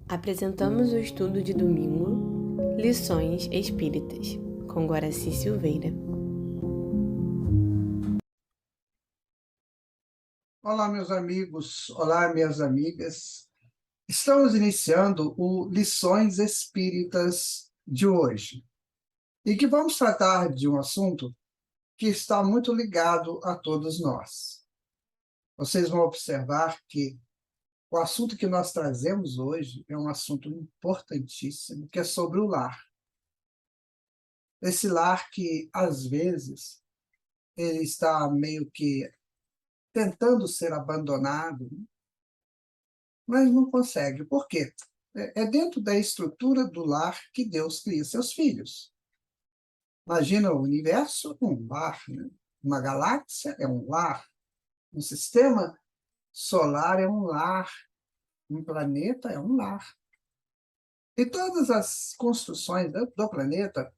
Apresentamos o estudo de domingo, Lições Espíritas, com Guaraci Silveira. Olá, meus amigos, olá, minhas amigas. Estamos iniciando o Lições Espíritas de hoje, e que vamos tratar de um assunto que está muito ligado a todos nós. Vocês vão observar que o assunto que nós trazemos hoje é um assunto importantíssimo, que é sobre o lar. Esse lar que, às vezes, ele está meio que tentando ser abandonado, mas não consegue. Por quê? É dentro da estrutura do lar que Deus cria seus filhos. Imagina o universo, um lar, né? Uma galáxia é um lar, um sistema solar é um lar, um planeta é um lar. E todas as construções do planeta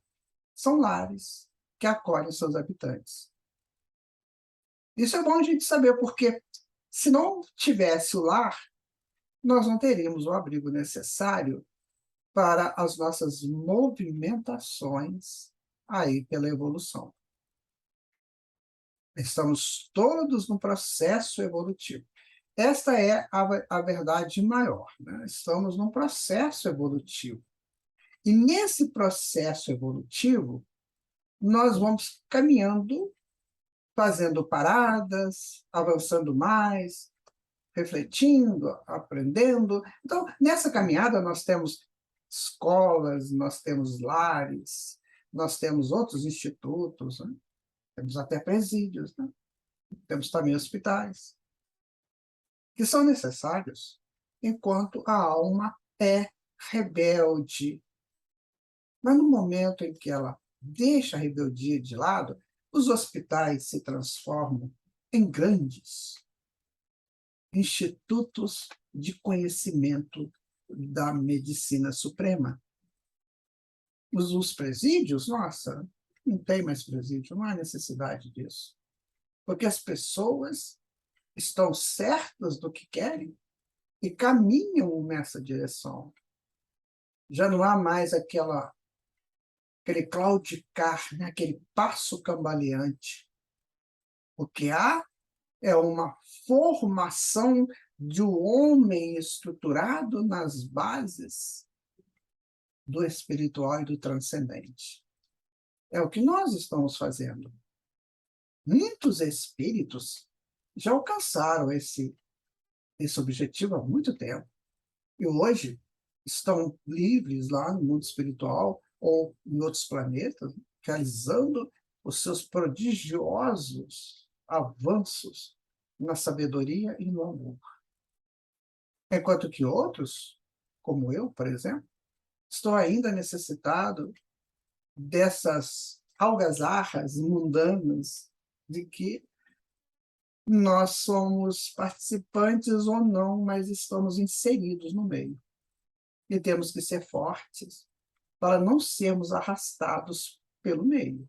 são lares que acolhem seus habitantes. Isso é bom a gente saber, porque se não tivesse o lar, nós não teríamos o abrigo necessário para as nossas movimentações aí pela evolução. Estamos todos no processo evolutivo. Esta é a verdade maior, né? Estamos num processo evolutivo. E nesse processo evolutivo, nós vamos caminhando, fazendo paradas, avançando mais, refletindo, aprendendo. Então, nessa caminhada, nós temos escolas, nós temos lares, nós temos outros institutos, né? Temos até presídios, né? Temos também hospitais, que são necessários enquanto a alma é rebelde. Mas no momento em que ela deixa a rebeldia de lado, os hospitais se transformam em grandes institutos de conhecimento da medicina suprema. Os presídios, nossa, não tem mais presídio, não há necessidade disso. Porque as pessoas estão certas do que querem e caminham nessa direção. Já não há mais aquele claudicar, né? Aquele passo cambaleante. O que há é uma formação de um homem estruturado nas bases do espiritual e do transcendente. É o que nós estamos fazendo. Muitos espíritos já alcançaram esse objetivo há muito tempo. E hoje estão livres lá no mundo espiritual ou em outros planetas, realizando os seus prodigiosos avanços na sabedoria e no amor. Enquanto que outros, como eu, por exemplo, estou ainda necessitado dessas algazarras mundanas de que nós somos participantes ou não, mas estamos inseridos no meio. E temos que ser fortes para não sermos arrastados pelo meio.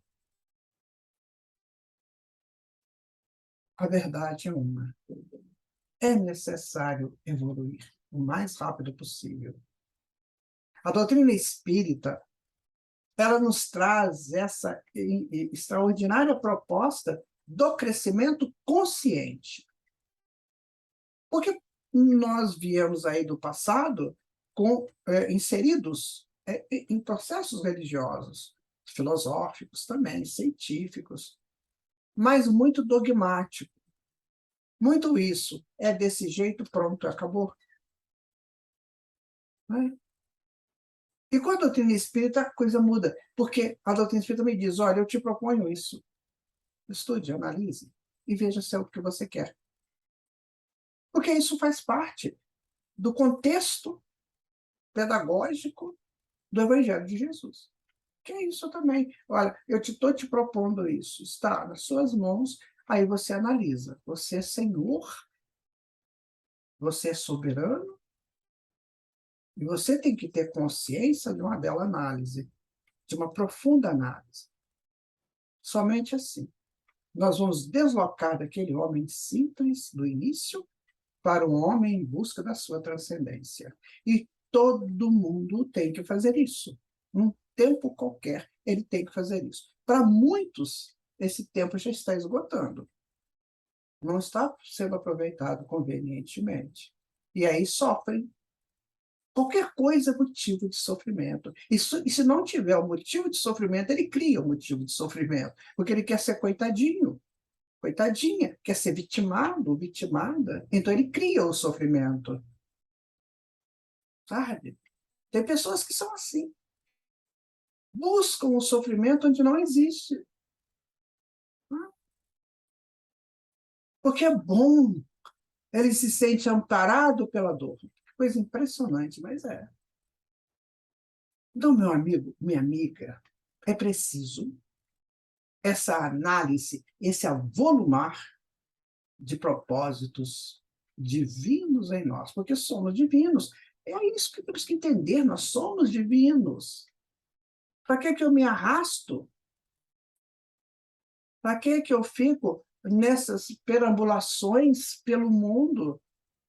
A verdade é uma: é necessário evoluir o mais rápido possível. A doutrina espírita, ela nos traz essa extraordinária proposta do crescimento consciente. Porque nós viemos aí do passado inseridos em processos religiosos, filosóficos também, científicos, mas muito dogmático. Muito isso é desse jeito, pronto, acabou. Né? E com a doutrina espírita, a coisa muda, porque a doutrina espírita me diz: olha, eu te proponho isso, estude, analise e veja se é o que você quer. Porque isso faz parte do contexto pedagógico do Evangelho de Jesus. Que é isso também. Olha, eu estou te propondo isso, está nas suas mãos, aí você analisa. Você é Senhor, você é soberano, e você tem que ter consciência de uma bela análise, de uma profunda análise. Somente assim nós vamos deslocar daquele homem simples do início para um homem em busca da sua transcendência. E todo mundo tem que fazer isso. Num tempo qualquer, ele tem que fazer isso. Para muitos, esse tempo já está esgotando. Não está sendo aproveitado convenientemente. E aí sofrem. Qualquer coisa é motivo de sofrimento. E se não tiver o motivo de sofrimento, ele cria o motivo de sofrimento, porque ele quer ser coitadinho, coitadinha, quer ser vitimado, vitimada. Então ele cria o sofrimento. Sabe? Tem pessoas que são assim. Buscam o sofrimento onde não existe. Porque é bom. Ele se sente amparado pela dor. Coisa impressionante, mas é. Então, meu amigo, minha amiga, é preciso essa análise, esse avolumar de propósitos divinos em nós, porque somos divinos. É isso que temos que entender, nós somos divinos. Para que eu me arrasto? Para que eu fico nessas perambulações pelo mundo?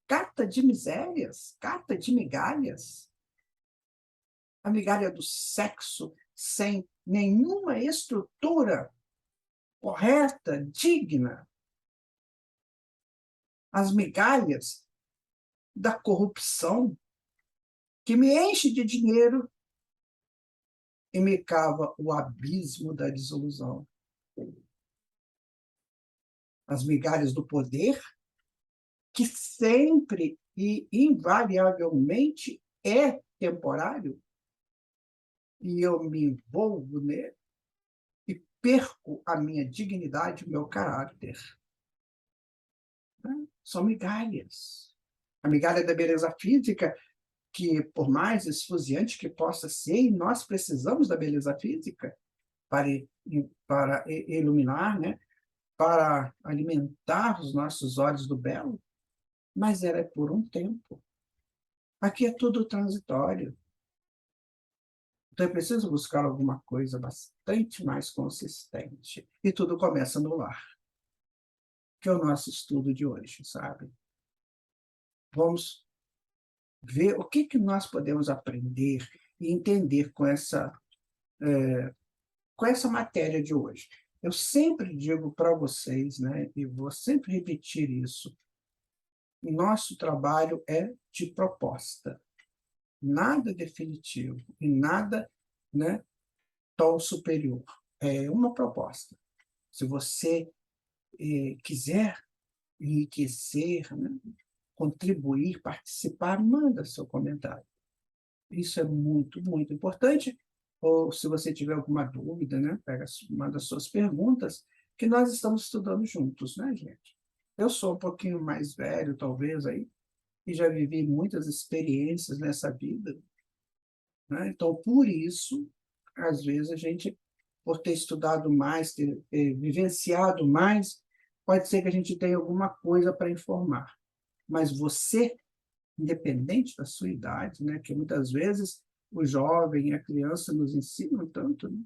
Carta de misérias, carta de migalhas. A migalha do sexo sem nenhuma estrutura correta, digna. As migalhas da corrupção que me enche de dinheiro e me cava o abismo da desilusão. As migalhas do poder, que sempre e invariavelmente é temporário, e eu me envolvo nele e perco a minha dignidade, o meu caráter. São migalhas. A migalha da beleza física, que por mais esfuziante que possa ser, e nós precisamos da beleza física para iluminar, né? Para alimentar os nossos olhos do belo, mas era por um tempo. Aqui é tudo transitório. Então é preciso buscar alguma coisa bastante mais consistente. E tudo começa no lar, que é o nosso estudo de hoje, sabe? Vamos ver o que nós podemos aprender e entender com essa matéria de hoje. Eu sempre digo para vocês, né, e vou sempre repetir isso, nosso trabalho é de proposta, nada definitivo e nada, né, tão superior. É uma proposta. Se você quiser enriquecer, né, contribuir, participar, manda seu comentário. Isso é muito, muito importante. Ou se você tiver alguma dúvida, né, manda suas perguntas, que nós estamos estudando juntos, né, gente? Eu sou um pouquinho mais velho, talvez, aí, e já vivi muitas experiências nessa vida, né? Então, por isso, às vezes, a gente, por ter estudado mais, ter vivenciado mais, pode ser que a gente tenha alguma coisa para informar. Mas você, independente da sua idade, né, que muitas vezes o jovem e a criança nos ensinam tanto, né?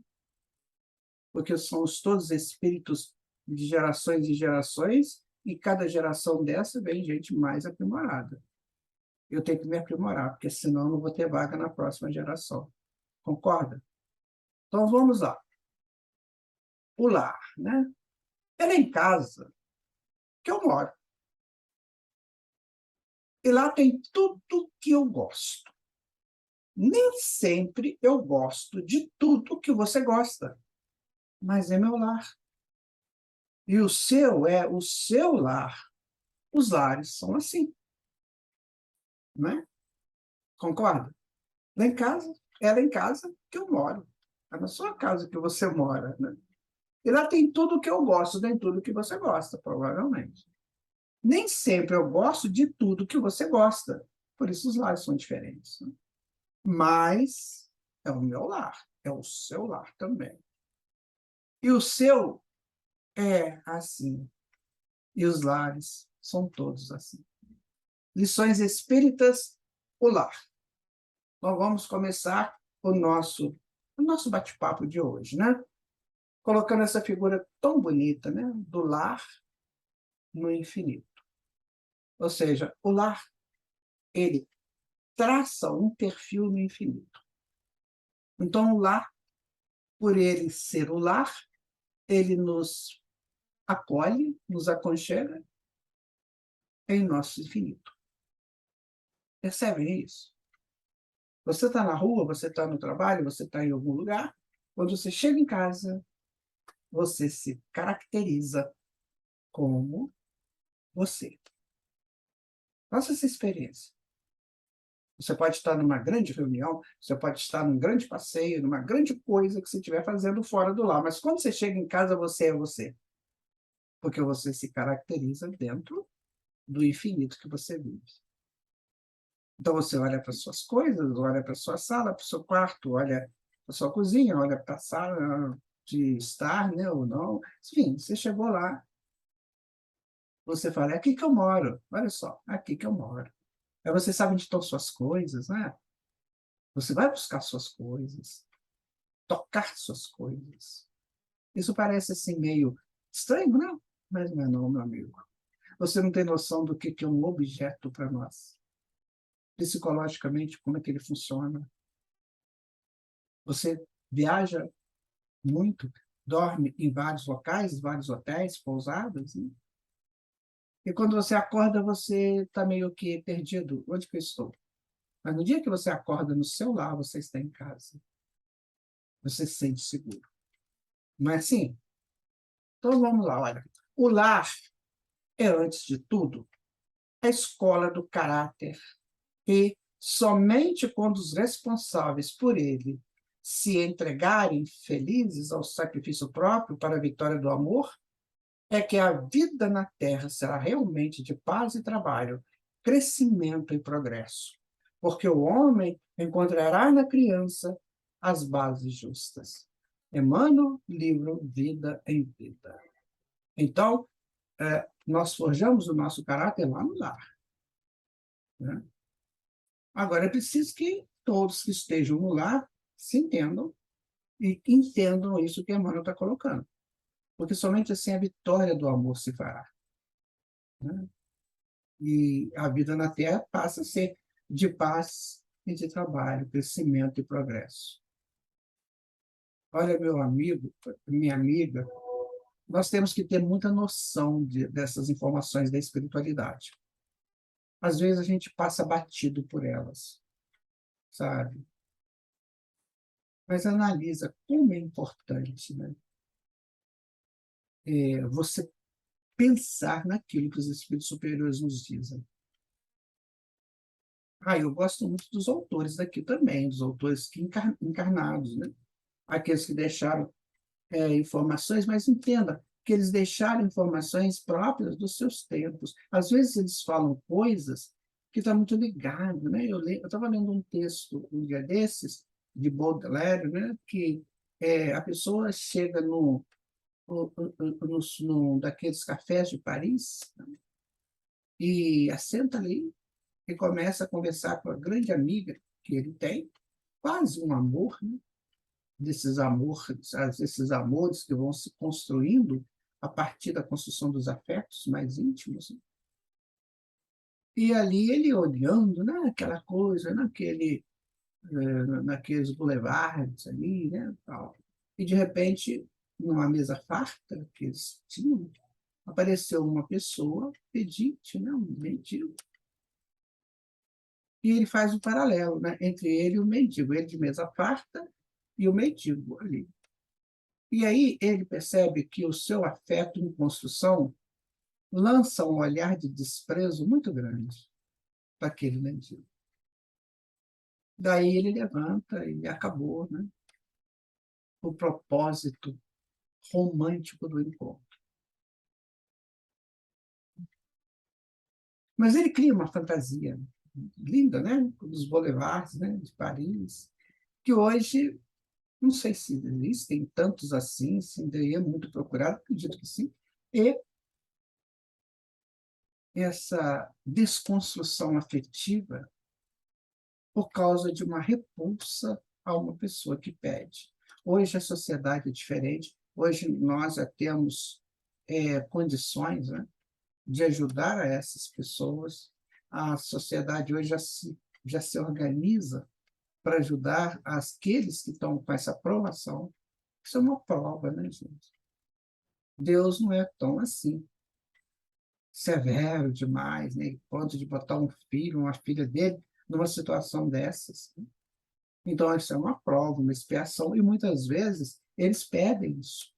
Porque somos todos espíritos de gerações e gerações, e cada geração dessa vem gente mais aprimorada. Eu tenho que me aprimorar, porque senão eu não vou ter vaga na próxima geração. Concorda? Então vamos lá. O lar, né? Ela é em casa que eu moro. E lá tem tudo que eu gosto. Nem sempre eu gosto de tudo que você gosta, mas é meu lar. E o seu é o seu lar. Os lares são assim, né? Concorda? Lá em casa, ela é em casa que eu moro. É na sua casa que você mora, né? E lá tem tudo que eu gosto, nem tudo que você gosta, provavelmente. Nem sempre eu gosto de tudo que você gosta. Por isso os lares são diferentes, né? Mas é o meu lar, é o seu lar também. E o seu é assim. E os lares são todos assim. Lições espíritas, o lar. Então vamos começar o nosso bate-papo de hoje, né? Colocando essa figura tão bonita, né? Do lar no infinito. Ou seja, o lar, ele traça um perfil no infinito. Então, o lar, por ele ser o lar, ele nos acolhe, nos aconchega em nosso infinito. Percebem isso? Você está na rua, você está no trabalho, você está em algum lugar, quando você chega em casa, você se caracteriza como você. Faça essa experiência. Você pode estar numa grande reunião, você pode estar num grande passeio, numa grande coisa que você estiver fazendo fora do lar, mas quando você chega em casa, você é você, porque você se caracteriza dentro do infinito que você vive. Então, você olha para as suas coisas, olha para a sua sala, para o seu quarto, olha para a sua cozinha, olha para a sala de estar, né, ou não. Enfim, você chegou lá, você fala, é aqui que eu moro, olha só, é aqui que eu moro. Aí você sabe onde estão suas coisas, né? Você vai buscar suas coisas, tocar suas coisas. Isso parece assim meio estranho, né? Mas não é não, meu amigo. Você não tem noção do que é um objeto para nós. Psicologicamente, como é que ele funciona. Você viaja muito, dorme em vários locais, vários hotéis, pousadas, né? E quando você acorda, você está meio que perdido. Onde que eu estou? Mas no dia que você acorda no seu lar, você está em casa. Você se sente seguro. Não é assim? Então vamos lá, olha. O lar é, antes de tudo, a escola do caráter. E somente quando os responsáveis por ele se entregarem felizes ao sacrifício próprio para a vitória do amor, é que a vida na Terra será realmente de paz e trabalho, crescimento e progresso. Porque o homem encontrará na criança as bases justas. Emmanuel, livro Vida em Vida. Então, nós forjamos o nosso caráter lá no lar, né? Agora, é preciso que todos que estejam no lar se entendam e entendam isso que Emmanuel está colocando. Porque somente assim a vitória do amor se fará, né? E a vida na Terra passa a ser de paz e de trabalho, crescimento e progresso. Olha, meu amigo, minha amiga, nós temos que ter muita noção dessas informações da espiritualidade. Às vezes a gente passa batido por elas, sabe? Mas analisa como é importante, né? Você pensar naquilo que os espíritos superiores nos dizem. Eu gosto muito dos autores daqui também, dos autores que encarnados, né? Aqueles que deixaram informações, mas entenda que eles deixaram informações próprias dos seus tempos. Às vezes eles falam coisas que estão muito ligadas, né? Eu estava lendo um texto um dia desses, de Baudelaire, né? Que a pessoa chega daqueles cafés de Paris, né? E assenta ali e começa a conversar com a grande amiga que ele tem, quase um amor, né? Desses amores que vão se construindo a partir da construção dos afetos mais íntimos, né? E ali ele olhando, né, aquela coisa, naqueles boulevards ali, né, tal. E de repente, numa mesa farta que eles tinham, apareceu uma pessoa pedinte, né, um mendigo, e ele faz um paralelo, né, entre ele e o mendigo, ele de mesa farta e o mendigo ali. E aí ele percebe que o seu afeto em construção lança um olhar de desprezo muito grande para aquele mendigo. Daí ele levanta e acabou, né, o propósito romântico do encontro. Mas ele cria uma fantasia linda, né, dos boulevards, né, de Paris, que hoje, não sei se existem tantos assim, se ainda muito procurado, acredito que sim, e essa desconstrução afetiva por causa de uma repulsa a uma pessoa que pede. Hoje a sociedade é diferente, hoje nós já temos condições, né, de ajudar a essas pessoas. A sociedade hoje já se já se organiza para ajudar aqueles que estão com essa provação. Isso é uma prova, né, gente? Deus não é tão assim, severo demais, né? Ponto de botar um filho, uma filha dele, numa situação dessas. Então, isso é uma prova, uma expiação, e muitas vezes eles pedem isso.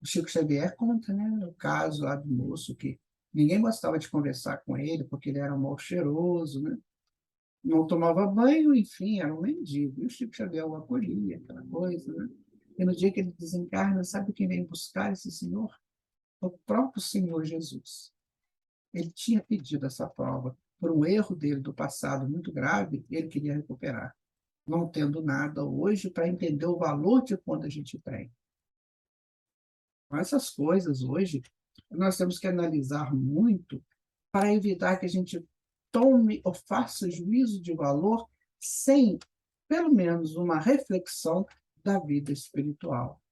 O Chico Xavier conta, né, o caso lá do moço que ninguém gostava de conversar com ele, porque ele era mal cheiroso, né? Não tomava banho, enfim, era um mendigo. E o Chico Xavier o acolhia, aquela coisa, né? E no dia que ele desencarna, sabe quem vem buscar esse senhor? O próprio Senhor Jesus. Ele tinha pedido essa prova. Por um erro dele do passado muito grave, ele queria recuperar. Não tendo nada hoje para entender o valor de quando a gente tem. Essas coisas hoje, nós temos que analisar muito para evitar que a gente tome ou faça juízo de valor sem, pelo menos, uma reflexão da vida espiritual.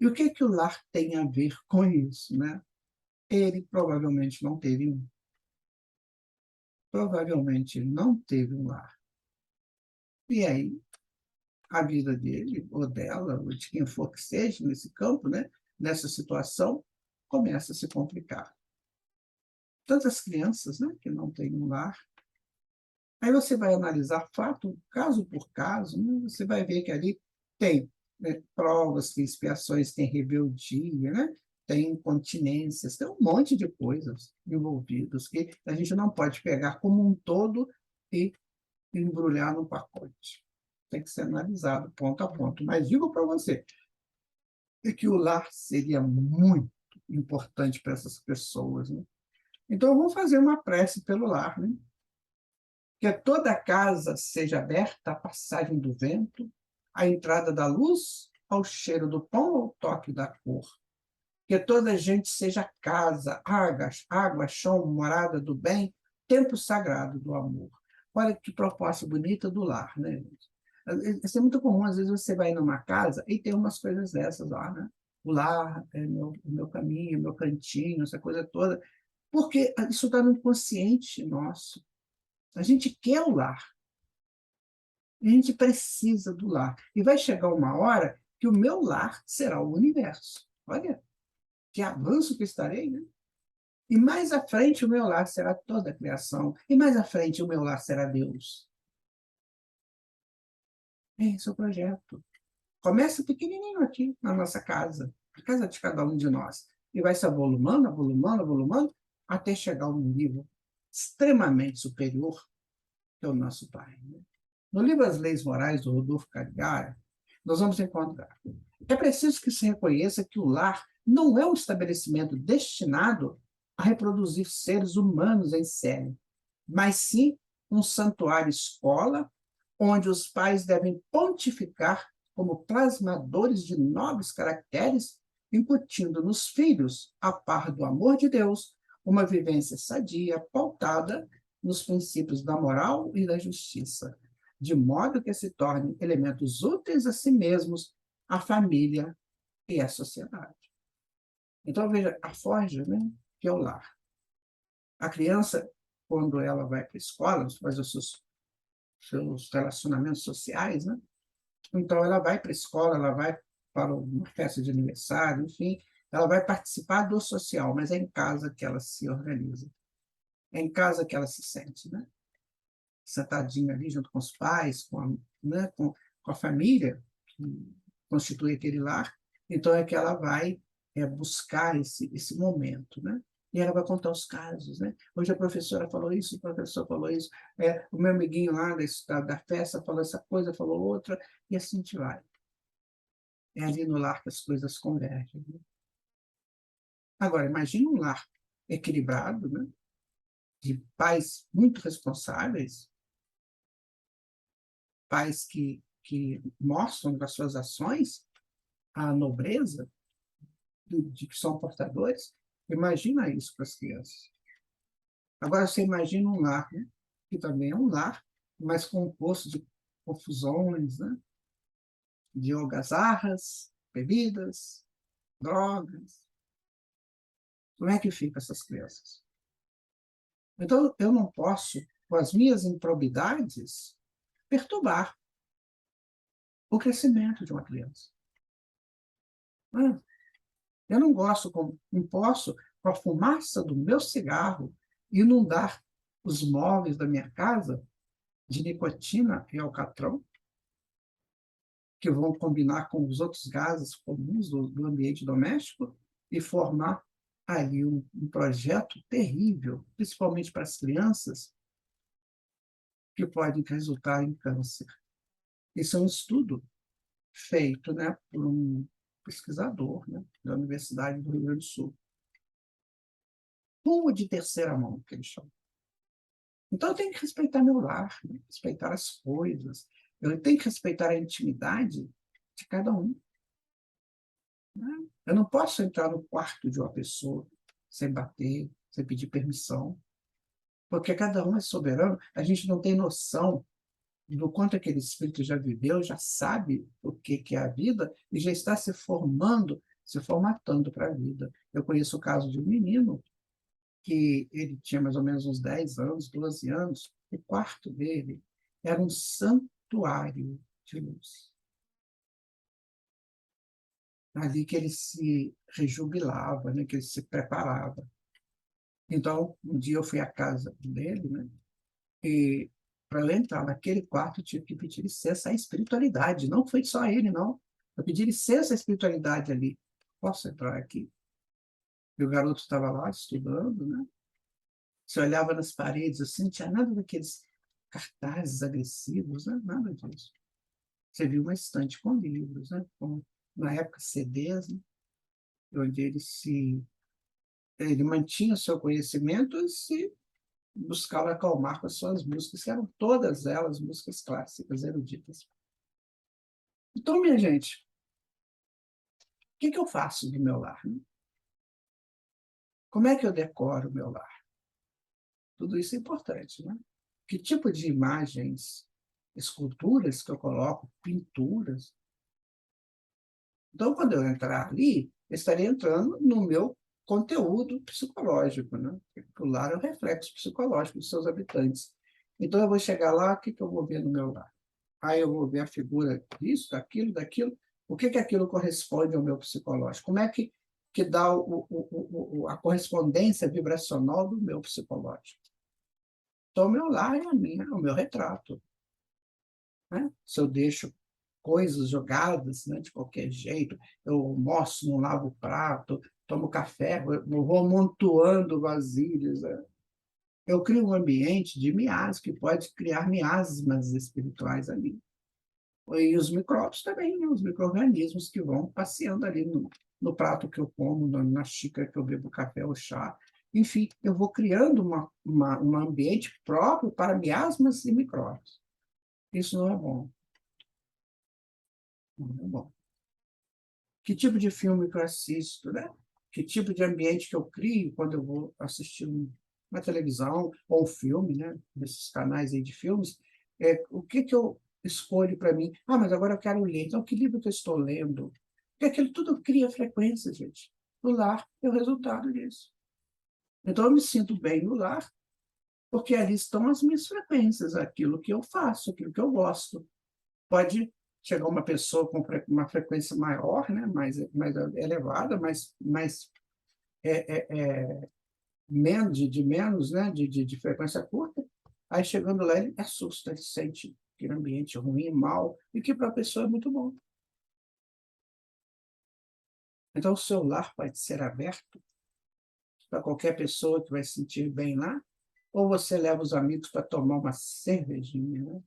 E o que o lar tem a ver com isso, né? Ele provavelmente não teve um. Provavelmente ele não teve um lar. E aí, a vida dele, ou dela, ou de quem for que seja, nesse campo, né? Nessa situação, começa a se complicar. Tantas crianças, né, que não têm um lar. Aí você vai analisar fato, caso por caso, né, você vai ver que ali tem, né, provas, tem expiações, tem rebeldia, né, tem incontinências, tem um monte de coisas envolvidas que a gente não pode pegar como um todo e embrulhar no pacote. Tem que ser analisado ponto a ponto. Mas digo para você que o lar seria muito importante para essas pessoas, né? Então, vamos fazer uma prece pelo lar, né? Que toda a casa seja aberta à passagem do vento, à entrada da luz, ao cheiro do pão, ao toque da cor. Que toda a gente seja casa, água, chão, morada do bem, templo sagrado do amor. Olha que proposta bonita do lar, né? Isso é muito comum, às vezes você vai numa casa e tem umas coisas dessas lá, né? O lar é meu caminho, meu cantinho, essa coisa toda. Porque isso está no inconsciente nosso. A gente quer o lar. A gente precisa do lar. E vai chegar uma hora que o meu lar será o universo. Olha, que avanço que estarei, né? E mais à frente o meu lar será toda a criação. E mais à frente o meu lar será Deus. Esse é o projeto. Começa pequenininho aqui, na nossa casa. A casa de cada um de nós. E vai se avolumando, avolumando, avolumando, até chegar a um nível extremamente superior, que é o nosso Pai, né? No livro As Leis Morais, do Rodolfo Caligari, nós vamos encontrar. É preciso que se reconheça que o lar não é um estabelecimento destinado a reproduzir seres humanos em série, mas sim um santuário-escola onde os pais devem pontificar como plasmadores de nobres caracteres, incutindo nos filhos, a par do amor de Deus, uma vivência sadia, pautada nos princípios da moral e da justiça, de modo que se tornem elementos úteis a si mesmos, à família e à sociedade. Então, veja, a forja, né, que é o lar. A criança, quando ela vai para a escola, faz os seus relacionamentos sociais, né? Então, ela vai para a escola, ela vai para uma festa de aniversário, enfim, ela vai participar do social, mas é em casa que ela se organiza. É em casa que ela se sente, né? Sentadinha ali junto com os pais, né, com a família, que constitui aquele lar, então é que ela vai buscar esse momento, né? E ela vai contar os casos, né? Hoje a professora falou isso, o professor falou isso, o meu amiguinho lá da festa falou essa coisa, falou outra, e assim a gente vai. É ali no lar que as coisas convergem, né? Agora, imagine um lar equilibrado, né? De pais muito responsáveis, pais que mostram das suas ações a nobreza de que são portadores. Imagina isso para as crianças. Agora, você imagina um lar, né? Que também é um lar, mas composto de confusões, né? De algazarras, bebidas, drogas. Como é que ficam essas crianças? Então, eu não posso com as minhas improbidades, perturbar o crescimento de uma criança. Eu não gosto, não posso, com a fumaça do meu cigarro, inundar os móveis da minha casa de nicotina e alcatrão, que vão combinar com os outros gases comuns do ambiente doméstico e formar aí um projeto terrível, principalmente para as crianças, que podem resultar em câncer. Isso é um estudo feito, né, por um pesquisador, né, da Universidade do Rio Grande do Sul. Fumo de terceira mão, que eles chamam. Então, eu tenho que respeitar meu lar, né, respeitar as coisas, eu tenho que respeitar a intimidade de cada um. Né? Eu não posso entrar no quarto de uma pessoa sem bater, sem pedir permissão, porque cada um é soberano, a gente não tem noção do quanto aquele espírito já viveu, já sabe o que é a vida e já está se formando, se formatando para a vida. Eu conheço o caso de um menino que ele tinha mais ou menos uns 10 anos, 12 anos, o quarto dele era um santuário de luz. Ali que ele se rejubilava, né, que ele se preparava. Então, um dia eu fui à casa dele, né, e para eu entrar naquele quarto, eu tive que pedir licença à espiritualidade. Não foi só ele, não. Eu pedi licença à espiritualidade ali. Posso entrar aqui? E o garoto estava lá estudando, né? Você olhava nas paredes assim, não tinha nada daqueles cartazes agressivos, né? Nada disso. Você viu uma estante com livros, né? Com, na época, CDs, né? Onde ele mantinha o seu conhecimento e se buscava acalmar com as suas músicas, que eram todas elas músicas clássicas, eruditas. Então, minha gente, o que eu faço no meu lar? Né? Como é que eu decoro o meu lar? Tudo isso é importante, né? Que tipo de imagens, esculturas que eu coloco, pinturas? Então, quando eu entrar ali, eu estarei entrando no meu conteúdo psicológico, né? O lar é o reflexo psicológico dos seus habitantes. Então, eu vou chegar lá, o que eu vou ver no meu lar? Aí eu vou ver a figura disso, daquilo, daquilo. O que aquilo corresponde ao meu psicológico? Como é que dá a correspondência vibracional do meu psicológico? Então, o meu lar é o meu retrato. Né? Se eu deixo coisas jogadas, né, de qualquer jeito, eu almoço, não lavo o prato, tomo café, eu vou amontoando vasilhas. Né? Eu crio um ambiente de miasma, que pode criar miasmas espirituais ali. E os micróbios também, né? Os micro-organismos que vão passeando ali no prato que eu como, na xícara que eu bebo café ou chá. Enfim, eu vou criando um ambiente próprio para miasmas e micróbios. Isso não é bom. Não é bom. Que tipo de filme que eu assisto, né? Que tipo de ambiente que eu crio quando eu vou assistir uma televisão ou um filme, né? Nesses canais aí de filmes. O que eu escolho para mim? Ah, mas agora eu quero ler. Então, que livro que eu estou lendo? Porque aquilo tudo cria frequência, gente. O lar é o resultado disso. Então, eu me sinto bem no lar, porque ali estão as minhas frequências, aquilo que eu faço, aquilo que eu gosto. Pode chegar uma pessoa com uma frequência maior, né, mais elevada, mais menos, de menos, né, de frequência curta, aí chegando lá ele assusta, ele sente aquele ambiente ruim, mal, e que para a pessoa é muito bom. Então, o seu lar pode ser aberto para qualquer pessoa que vai se sentir bem lá, ou você leva os amigos para tomar uma cervejinha, né?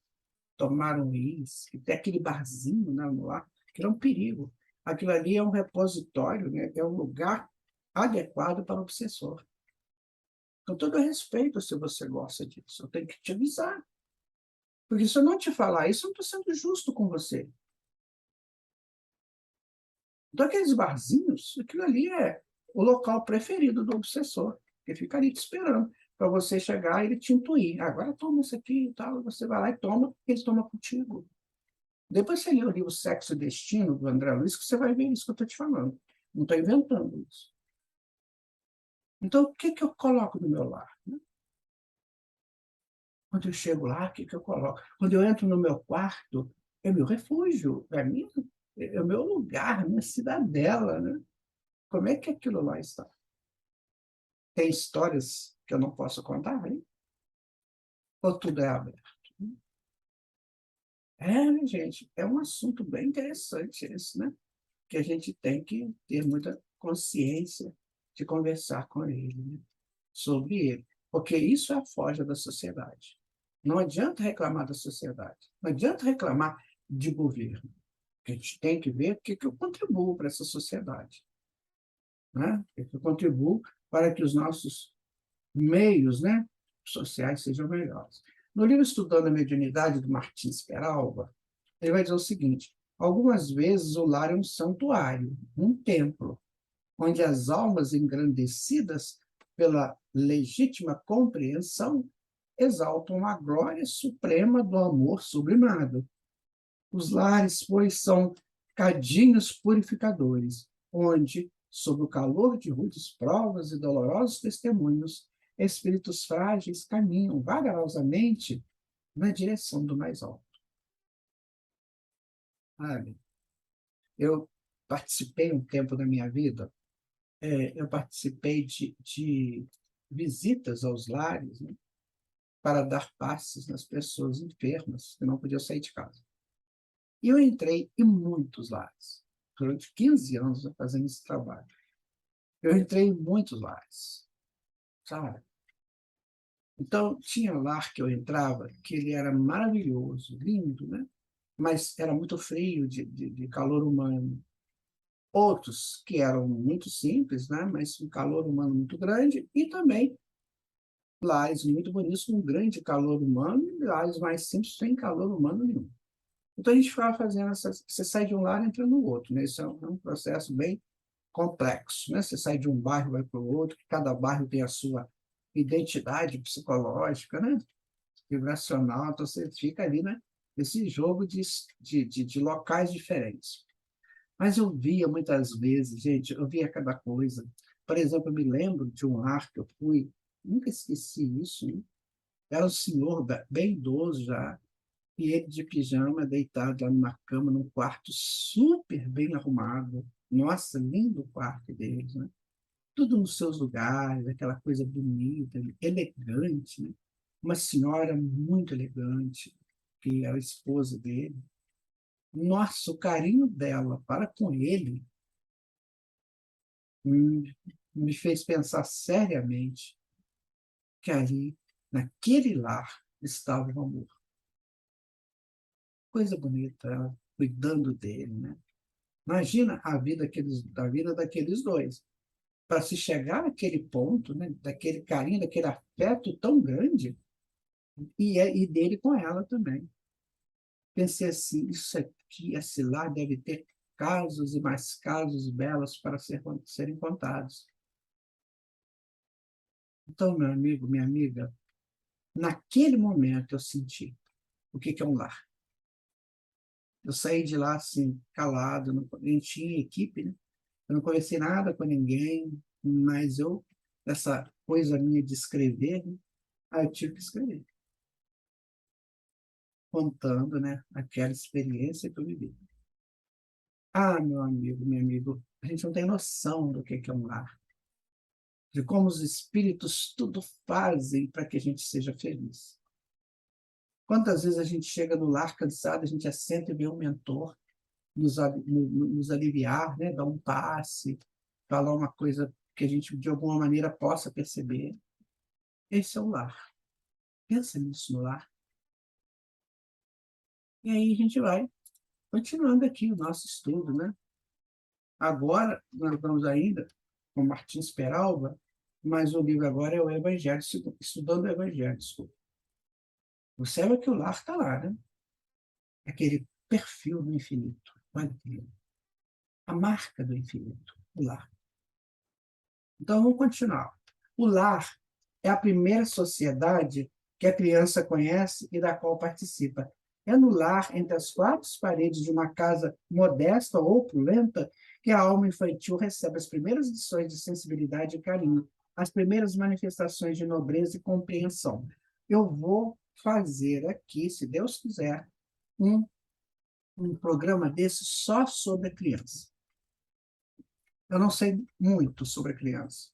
Tomar um uísque, tem aquele barzinho, né, no lar, que é um perigo. Aquilo ali é um repositório, né, é um lugar adequado para o obsessor. Com todo respeito, se você gosta disso, eu tenho que te avisar. Porque se eu não te falar isso, eu não estou sendo justo com você. Então, aqueles barzinhos, aquilo ali é o local preferido do obsessor, que fica ali te esperando para você chegar e ele te intuir. Agora toma isso aqui e tal, você vai lá e toma, ele toma contigo. Depois você lê o livro Sexo e Destino, do André Luiz, que você vai ver isso que eu estou te falando. Não estou inventando isso. Então, o que eu coloco no meu lar? Quando eu chego lá, o que eu coloco? Quando eu entro no meu quarto, é meu refúgio, é o meu lugar, minha cidadela, né? Como é que aquilo lá está? Tem histórias que eu não posso contar, hein? Ou tudo é aberto? É, gente, é um assunto bem interessante esse, né? Que a gente tem que ter muita consciência de conversar com ele, né? Sobre ele. Porque isso é a forja da sociedade. Não adianta reclamar da sociedade. Não adianta reclamar de governo. A gente tem que ver o que eu contribuo para essa sociedade, né? O que eu contribuo para que os nossos meios, né, sociais sejam melhores. No livro Estudando a Mediunidade, do Martins Peralva, ele vai dizer o seguinte: algumas vezes o lar é um santuário, um templo, onde as almas engrandecidas pela legítima compreensão exaltam a glória suprema do amor sublimado. Os lares, pois, são cadinhos purificadores, onde, sob o calor de rudes provas e dolorosos testemunhos, espíritos frágeis caminham vagarosamente na direção do mais alto. Sabe? Eu participei um tempo da minha vida, eu participei de visitas aos lares, né, para dar passes nas pessoas enfermas que não podiam sair de casa. E eu entrei em muitos lares, durante 15 anos fazendo esse trabalho. Eu entrei em muitos lares, sabe? Então, tinha lar que eu entrava, que ele era maravilhoso, lindo, né? Mas era muito frio, de calor humano. Outros que eram muito simples, né? Mas um calor humano muito grande, e também lares muito bonitos, com grande calor humano, e lares mais simples, sem calor humano nenhum. Então, a gente ficava fazendo essas. Você sai de um lar e entra no outro, né? Isso é um processo bem complexo, né? Você sai de um bairro, vai para o outro, cada bairro tem a sua identidade psicológica, né? Vibracional, então você fica ali, né? Esse jogo de locais diferentes. Mas eu via muitas vezes, gente, eu via cada coisa. Por exemplo, eu me lembro de um lar que eu fui, nunca esqueci isso, né? Era um senhor bem idoso já, e ele de pijama, deitado lá numa cama, num quarto super bem arrumado. Nossa, lindo o quarto deles, né? Tudo nos seus lugares, aquela coisa bonita, elegante, né? Uma senhora muito elegante, que era a esposa dele. Nossa, o carinho dela para com ele me, me fez pensar seriamente que ali, naquele lar, estava o amor. Coisa bonita, ela cuidando dele, né? Imagina a vida daqueles dois. Para se chegar naquele ponto, né, daquele carinho, daquele afeto tão grande, e dele com ela também. Pensei assim, isso aqui, esse lá deve ter casos e mais casos belos para serem contados. Então, meu amigo, minha amiga, naquele momento eu senti o que é um lar. Eu saí de lá assim, calado, não tinha equipe, né? Eu não conheci nada com ninguém, mas essa coisa minha de escrever, né? Eu tive que escrever, contando, né, aquela experiência que eu vivi. Ah, meu amigo, meu amigo, a gente não tem noção do que é um lar, de como os espíritos tudo fazem para que a gente seja feliz. Quantas vezes a gente chega no lar cansado, a gente assenta e vê um mentor nos aliviar, né? Dar um passe, falar uma coisa que a gente, de alguma maneira, possa perceber. Esse é o lar. Pensa nisso no lar. E aí a gente vai continuando aqui o nosso estudo, né? Agora, nós vamos ainda com Martins Peralva, mas o livro agora é o Evangelho, estudando o Evangelho, desculpa. Observa que o lar está lá, né? Aquele perfil do infinito. Olha aqui, a marca do infinito, o lar. Então, vamos continuar. O lar é a primeira sociedade que a criança conhece e da qual participa. É no lar, entre as quatro paredes de uma casa modesta ou opulenta, que a alma infantil recebe as primeiras lições de sensibilidade e carinho, as primeiras manifestações de nobreza e compreensão. Eu vou fazer aqui, se Deus quiser, um, um programa desse só sobre a criança. Eu não sei muito sobre a criança,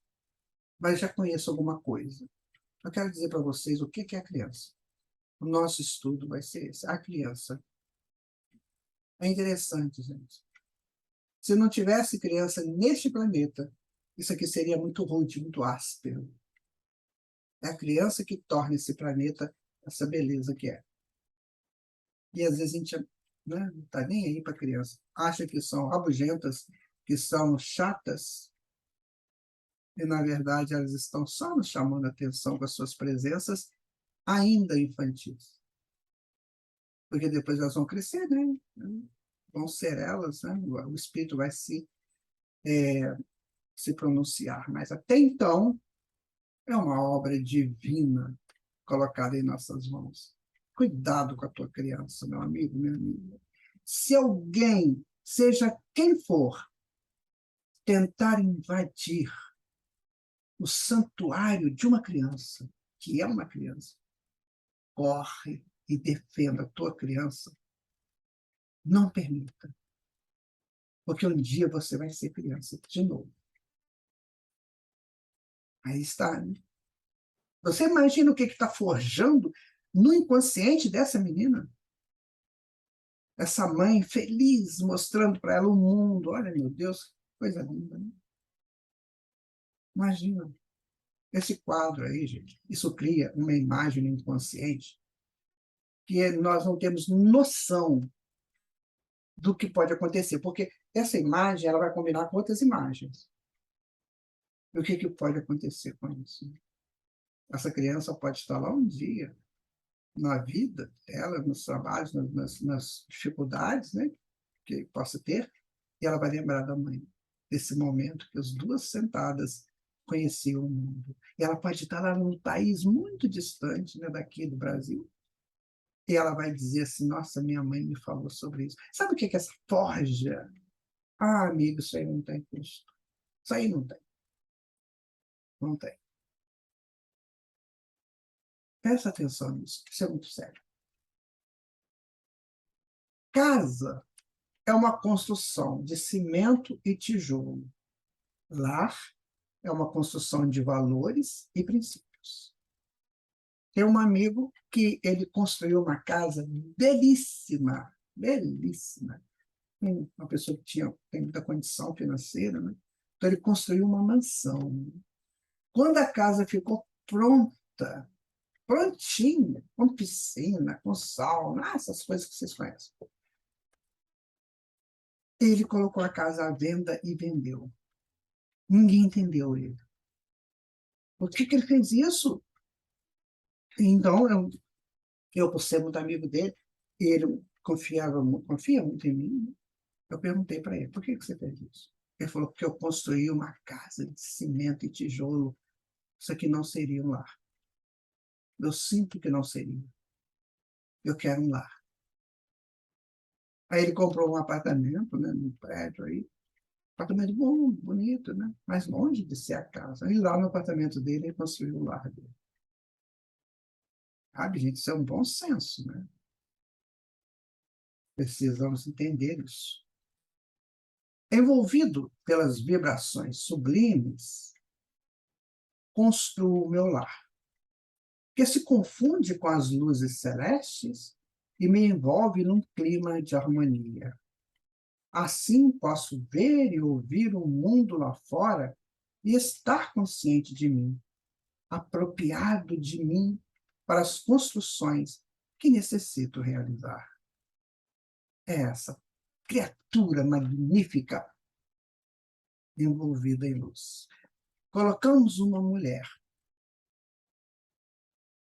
mas já conheço alguma coisa. Eu quero dizer para vocês o que é a criança. O nosso estudo vai ser esse, a criança. É interessante, gente. Se não tivesse criança neste planeta, isso aqui seria muito rude, muito áspero. É a criança que torna esse planeta essa beleza que é. E às vezes a gente, né, não está nem aí para a criança. Acha que são rabugentas, que são chatas, e na verdade elas estão só nos chamando a atenção com as suas presenças ainda infantis. Porque depois elas vão crescer, né? Vão ser elas, né? O espírito vai se pronunciar. Mas até então, é uma obra divina colocada em nossas mãos. Cuidado com a tua criança, meu amigo, minha amiga. Se alguém, seja quem for, tentar invadir o santuário de uma criança, que é uma criança, corre e defenda a tua criança. Não permita. Porque um dia você vai ser criança de novo. Aí está, né? Você imagina o que está forjando no inconsciente dessa menina? Essa mãe feliz, mostrando para ela o mundo. Olha, meu Deus, coisa linda, né? Imagina. Esse quadro aí, gente, isso cria uma imagem no inconsciente que nós não temos noção do que pode acontecer, porque essa imagem ela vai combinar com outras imagens. E o que pode acontecer com isso? Essa criança pode estar lá um dia, na vida dela, nos trabalhos, nas dificuldades, né, que possa ter, e ela vai lembrar da mãe, desse momento que as duas sentadas conheciam o mundo. E ela pode estar lá num país muito distante, né, daqui do Brasil, e ela vai dizer assim, nossa, minha mãe me falou sobre isso. Sabe o que é essa forja? Ah, amigo, isso aí não tem custo. Isso aí não tem. Não tem. Presta atenção nisso, isso é muito sério. Casa é uma construção de cimento e tijolo. Lar é uma construção de valores e princípios. Tem um amigo que ele construiu uma casa belíssima, belíssima. Uma pessoa que tem muita condição financeira, né? Então ele construiu uma mansão. Quando a casa ficou pronta, prontinha, com piscina, com sauna, essas coisas que vocês conhecem, ele colocou a casa à venda e vendeu. Ninguém entendeu ele. Por que ele fez isso? Então, por ser muito amigo dele, e ele confia muito em mim, né? Eu perguntei para ele, por que você fez isso? Ele falou, porque eu construí uma casa de cimento e tijolo. Isso aqui não seria um lar. Eu sinto que não seria. Eu quero um lar. Aí ele comprou um apartamento, né, num prédio aí. Apartamento bom, bonito, né? Mas longe de ser a casa. E lá no apartamento dele, ele construiu o lar dele. Sabe, gente, isso é um bom senso, né? Precisamos entender isso. Envolvido pelas vibrações sublimes, construo o meu lar, que se confunde com as luzes celestes e me envolve num clima de harmonia. Assim posso ver e ouvir o mundo lá fora e estar consciente de mim, apropriado de mim para as construções que necessito realizar. É essa criatura magnífica envolvida em luz. Colocamos uma mulher.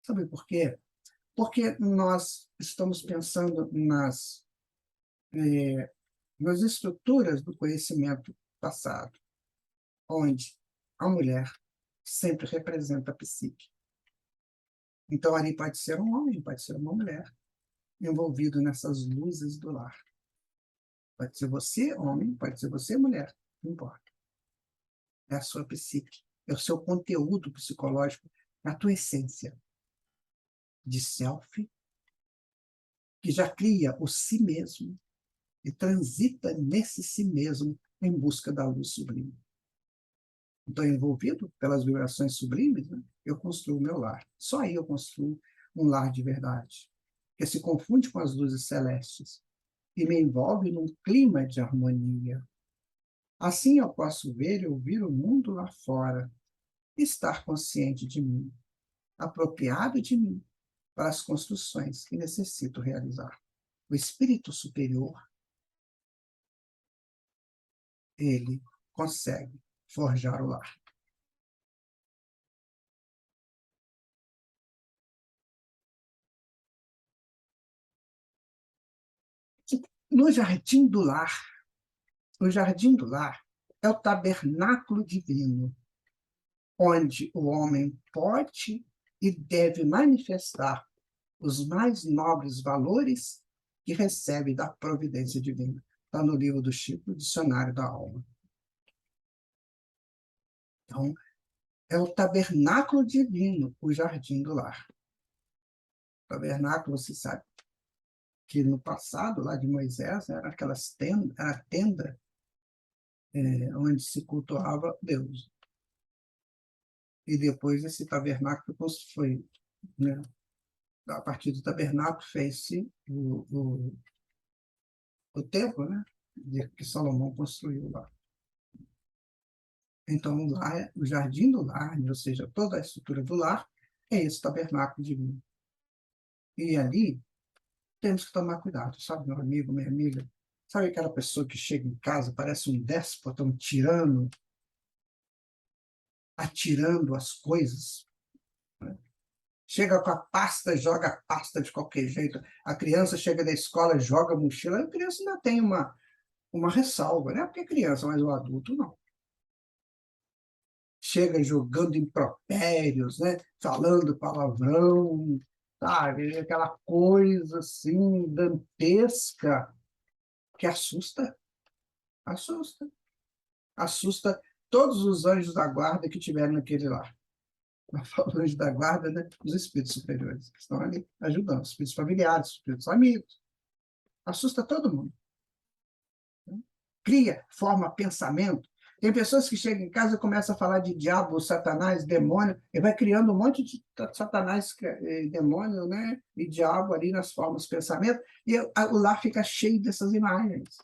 Sabe por quê? Porque nós estamos pensando nas estruturas do conhecimento passado, onde a mulher sempre representa a psique. Então, ali pode ser um homem, pode ser uma mulher, envolvido nessas luzes do lar. Pode ser você, homem, pode ser você, mulher, não importa. É a sua psique, é o seu conteúdo psicológico, é a tua essência. de self, que já cria o si mesmo e transita nesse si mesmo em busca da luz sublime. Estou envolvido pelas vibrações sublimes, né? Eu construo o meu lar. Só aí eu construo um lar de verdade, que se confunde com as luzes celestes e me envolve num clima de harmonia. Assim eu posso ver e ouvir o mundo lá fora, estar consciente de mim, apropriado de mim para as construções que necessito realizar. O espírito superior, ele consegue forjar o lar. No jardim do lar, o jardim do lar é o tabernáculo divino, onde o homem pode e deve manifestar os mais nobres valores que recebe da providência divina. Está no livro do Chico, Dicionário da Alma. Então, é o tabernáculo divino, o jardim do lar. O tabernáculo, você sabe, que no passado, lá de Moisés, era aquelas tendas, era a tenda onde se cultuava Deus. E depois esse tabernáculo foi, né, a partir do tabernáculo fez-se o templo, né, que Salomão construiu lá. Então, lá, o jardim do lar, ou seja, toda a estrutura do lar, é esse tabernáculo divino. E ali temos que tomar cuidado, sabe, meu amigo, minha amiga? Sabe aquela pessoa que chega em casa, parece um déspota, um tirano, atirando as coisas, né? Chega com a pasta, joga a pasta de qualquer jeito. A criança chega da escola, joga a mochila. A criança ainda tem uma ressalva, né? Porque é criança, mas o adulto não. Chega jogando impropérios, né? Falando palavrão, sabe? Aquela coisa assim, dantesca, que assusta, assusta. Assusta todos os anjos da guarda que tiveram naquele lar. Nós falamos anjos da guarda, né? Os espíritos superiores, que estão ali ajudando, os espíritos familiares, os espíritos amigos. Assusta todo mundo. Cria, forma pensamento. Tem pessoas que chegam em casa e começam a falar de diabo, satanás, demônio, e vai criando um monte de satanás, demônio, né? E diabo ali nas formas de pensamento, e o lar fica cheio dessas imagens.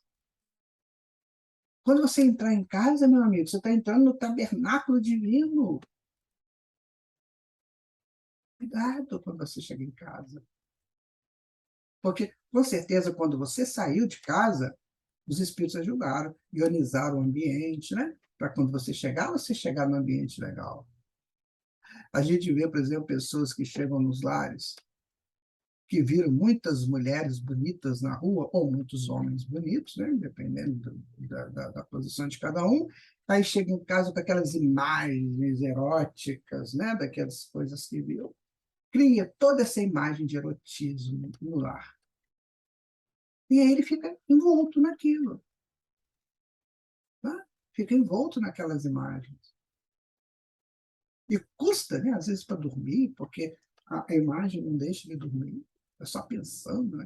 Quando você entrar em casa, meu amigo, você está entrando no tabernáculo divino. Cuidado quando você chega em casa. Porque, com certeza, quando você saiu de casa, os espíritos ajudaram, ionizaram o ambiente, né? Para quando você chegar no ambiente legal. A gente vê, por exemplo, pessoas que chegam nos lares, que viram muitas mulheres bonitas na rua, ou muitos homens bonitos, né? Dependendo da posição de cada um, aí chega em casa com aquelas imagens eróticas, né? Daquelas coisas que viu, cria toda essa imagem de erotismo no lar. E aí ele fica envolto naquilo. Tá? Fica envolto naquelas imagens. E custa, né, às vezes, para dormir, porque a imagem não deixa de dormir. É só pensando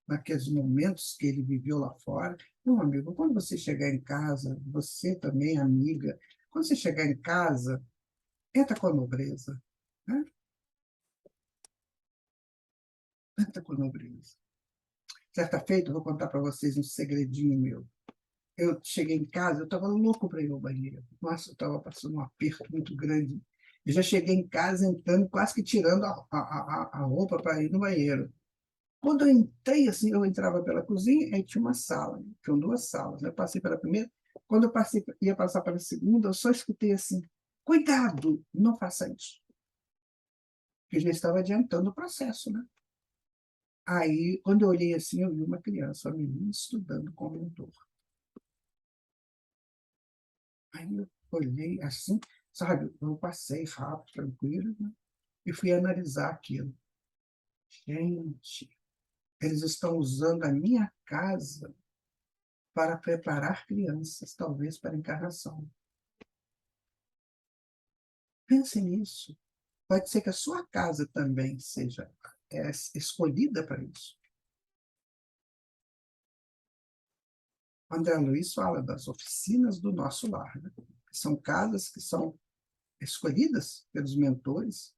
naqueles momentos que ele viveu lá fora. Meu amigo, quando você chegar em casa, você também, amiga, quando você chegar em casa, entra com a nobreza. Né? Entra com a nobreza. Certa feita, eu vou contar para vocês um segredinho meu. Eu cheguei em casa, eu estava louco para ir ao banheiro. Nossa, eu estava passando um aperto muito grande. Eu já cheguei em casa entrando, quase que tirando a roupa para ir no banheiro. Quando eu entrei, assim, eu entrava pela cozinha, aí tinha uma sala, tinham duas salas. Eu passei pela primeira, quando eu ia passar para a segunda, eu só escutei assim, cuidado, não faça isso. Porque já estava adiantando o processo, né? Aí, quando eu olhei assim, eu vi uma criança, uma menina, estudando com o mentor. Aí eu olhei assim, sabe, eu passei rápido, tranquilo, né? E fui analisar aquilo. Gente, eles estão usando a minha casa para preparar crianças, talvez para a encarnação. Pense nisso. Pode ser que a sua casa também seja escolhida para isso. André Luiz fala das oficinas do nosso lar, né? São casas que são escolhidas pelos mentores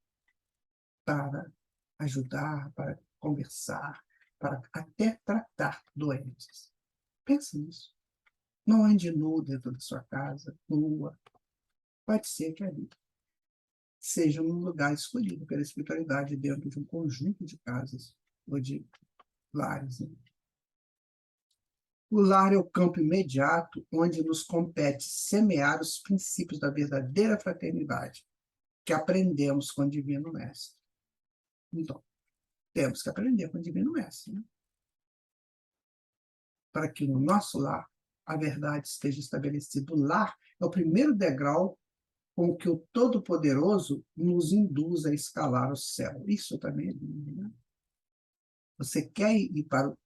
para ajudar, para conversar, para até tratar doentes. Pense nisso. Não ande nu dentro da sua casa, nua. Pode ser que ali seja um lugar escolhido pela espiritualidade dentro de um conjunto de casas ou de lares. Né? O lar é o campo imediato onde nos compete semear os princípios da verdadeira fraternidade que aprendemos com o Divino Mestre. Então, temos que aprender com o Divino Mestre, né? Para que no nosso lar a verdade esteja estabelecida. O lar é o primeiro degrau com que o Todo-Poderoso nos induz a escalar o céu. Isso também é lindo, né? Você quer ir para o...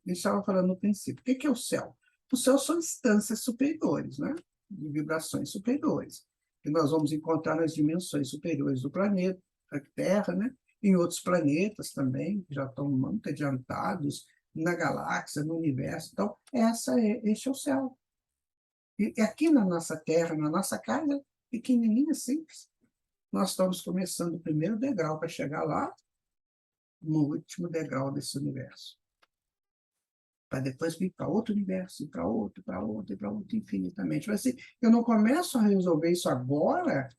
Eu estava falando no princípio. O que é o céu? O céu são instâncias superiores, né? De vibrações superiores, que nós vamos encontrar nas dimensões superiores do planeta, da Terra, né? Em outros planetas também, que já estão muito adiantados, na galáxia, no universo. Então, este é o céu. E aqui na nossa Terra, na nossa casa, pequenininha, simples, nós estamos começando o primeiro degrau para chegar lá, no último degrau desse universo. Para depois vir para outro universo, para outro, para outro, e para outro, infinitamente. Mas, assim, eu não começo a resolver isso agora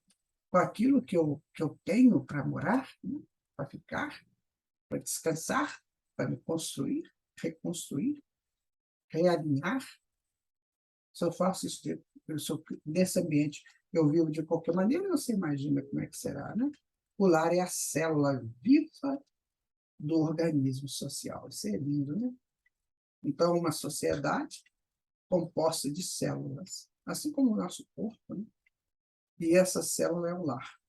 com aquilo que eu tenho para morar, né? Para ficar, para descansar, para me construir, reconstruir, realinhar. Se eu faço isso nesse ambiente, eu vivo de qualquer maneira, você imagina como é que será, né? O lar é a célula viva do organismo social. Isso é lindo, né? Então, uma sociedade composta de células, assim como o nosso corpo, né? E essa célula é o lar.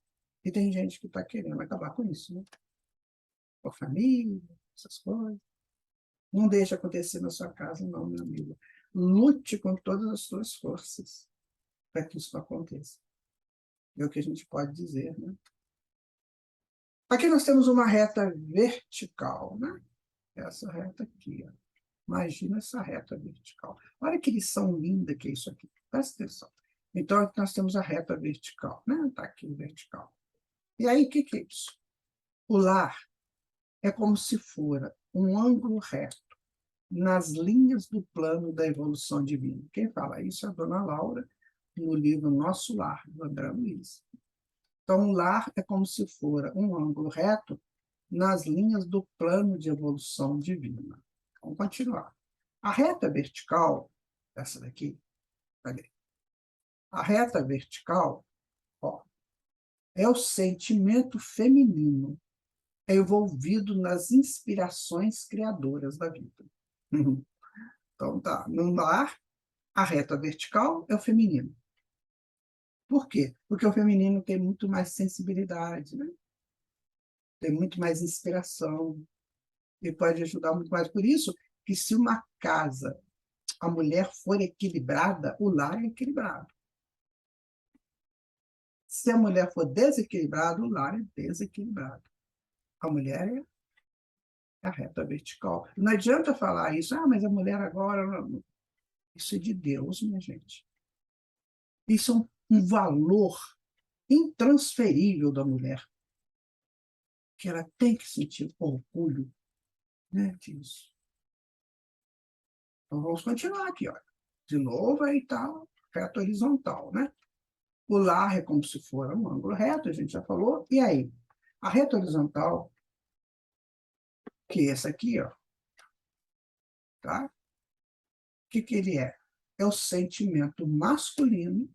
E tem gente que está querendo acabar com isso, né? Com a família, essas coisas. Não deixe acontecer na sua casa, não, meu amigo. Lute com todas as suas forças para que isso não aconteça. É o que a gente pode dizer, né? Aqui nós temos uma reta vertical, né? Essa reta aqui, ó. Imagina essa reta vertical. Olha que lição linda que é isso aqui. Presta atenção. Então, aqui nós temos a reta vertical, né? Está aqui o vertical. E aí, o que é isso? O lar é como se fora um ângulo reto nas linhas do plano da evolução divina. Quem fala isso é a dona Laura, no livro Nosso Lar, do André Luiz. Então, o lar é como se fora um ângulo reto nas linhas do plano de evolução divina. Vamos continuar. A reta vertical, essa daqui, cadê? A reta vertical, ó, é o sentimento feminino envolvido nas inspirações criadoras da vida. Então, tá. No lar, a reta vertical é o feminino. Por quê? Porque o feminino tem muito mais sensibilidade, né? Tem muito mais inspiração, e pode ajudar muito mais. Por isso que se uma casa, a mulher for equilibrada, o lar é equilibrado. Se a mulher for desequilibrada, o lar é desequilibrado. A mulher é a reta vertical. Não adianta falar isso, mas a mulher agora... Isso é de Deus, minha gente. Isso é um valor intransferível da mulher, que ela tem que sentir orgulho, né, disso. Então, vamos continuar aqui. Ó. De novo, aí está reta horizontal. Né? O lar é como se for um ângulo reto, a gente já falou. E aí? A reta horizontal, que é essa aqui, ó, tá? O que ele é? É o sentimento masculino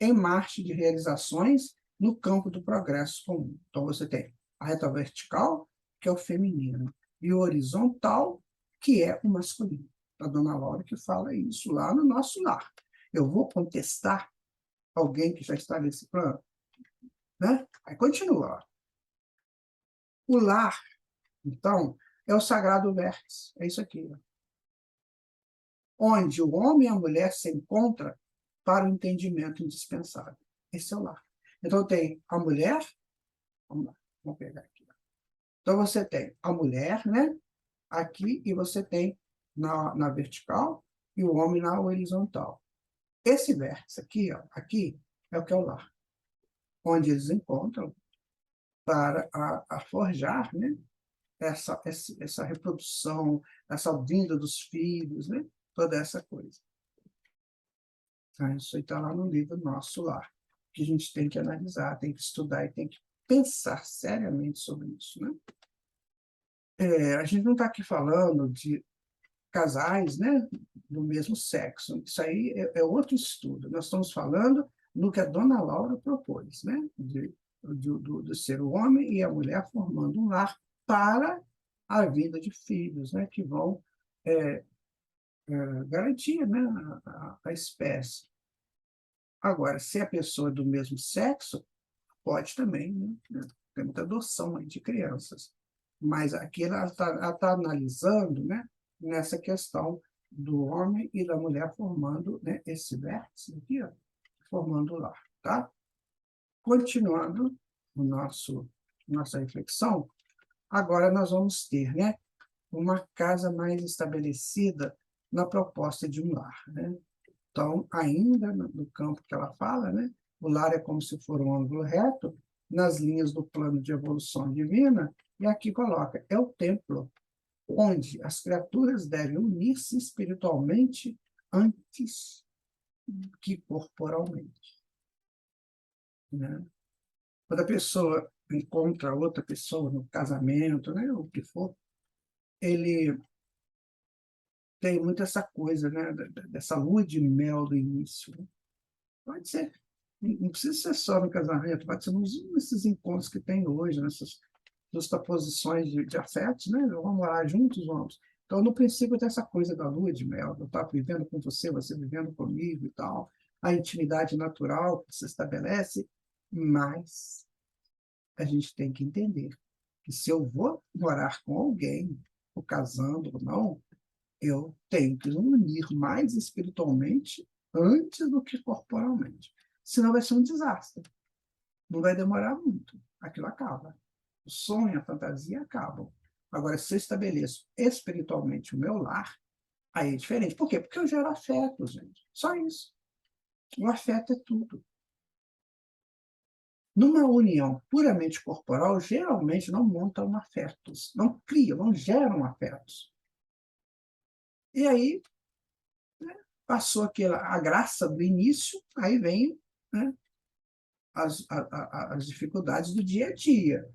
em marcha de realizações no campo do progresso comum. Então, você tem a reta vertical, que é o feminino, e o horizontal, que é o masculino. A dona Laura que fala isso lá no Nosso Lar. Eu vou contestar alguém que já está nesse plano? Né? Aí continua. O lar, então, é o sagrado vértice. É isso aqui. Ó. Onde o homem e a mulher se encontram para o entendimento indispensável. Esse é o lar. Então, tem a mulher Vamos lá, vamos pegar aqui. Então, você tem a mulher, né? Aqui, e você tem na vertical e o homem na horizontal. Esse vértice aqui, ó, aqui é o que é o lar, onde eles encontram para forjar, né? Essa reprodução, essa vinda dos filhos, né? Toda essa coisa. Então, isso está lá no livro Nosso Lar, que a gente tem que analisar, tem que estudar e tem que pensar seriamente sobre isso, né? A gente não está aqui falando de casais, né, do mesmo sexo. Isso aí é outro estudo. Nós estamos falando no que a dona Laura propôs, né, do ser o homem e a mulher formando um lar para a vida de filhos, né, que vão garantir, né, a espécie. Agora, se a pessoa é do mesmo sexo, pode também, né, tem muita adoção aí de crianças. Mas aqui ela está analisando, né, nessa questão do homem e da mulher formando, né, esse vértice aqui, ó, formando o lar. Tá? Continuando nossa reflexão, agora nós vamos ter, né, uma casa mais estabelecida na proposta de um lar. Né? Então, ainda no campo que ela fala, né, o lar é como se for um ângulo reto nas linhas do plano de evolução divina, e aqui coloca, é o templo onde as criaturas devem unir-se espiritualmente antes que corporalmente. Né? Quando a pessoa encontra outra pessoa no casamento, né, o que for, ele tem muito essa coisa, né, dessa lua de mel do início. Né? Pode ser, não precisa ser só no casamento, pode ser nesses encontros que tem hoje, nessas justaposições de afetos, né? Vamos morar juntos, vamos. Então, no princípio, tem essa coisa da lua de mel, eu estou vivendo com você, você vivendo comigo e tal, a intimidade natural que se estabelece, mas a gente tem que entender que se eu vou morar com alguém, ou casando ou não, eu tenho que me unir mais espiritualmente antes do que corporalmente. Senão vai ser um desastre. Não vai demorar muito. Aquilo acaba. O sonho, a fantasia acabam. Agora, se eu estabeleço espiritualmente o meu lar, aí é diferente. Por quê? Porque eu gero afeto, gente. Só isso. O afeto é tudo. Numa união puramente corporal, geralmente não montam afetos, não criam, não geram afetos. E aí, né, passou a graça do início, aí vem, né, as dificuldades do dia a dia.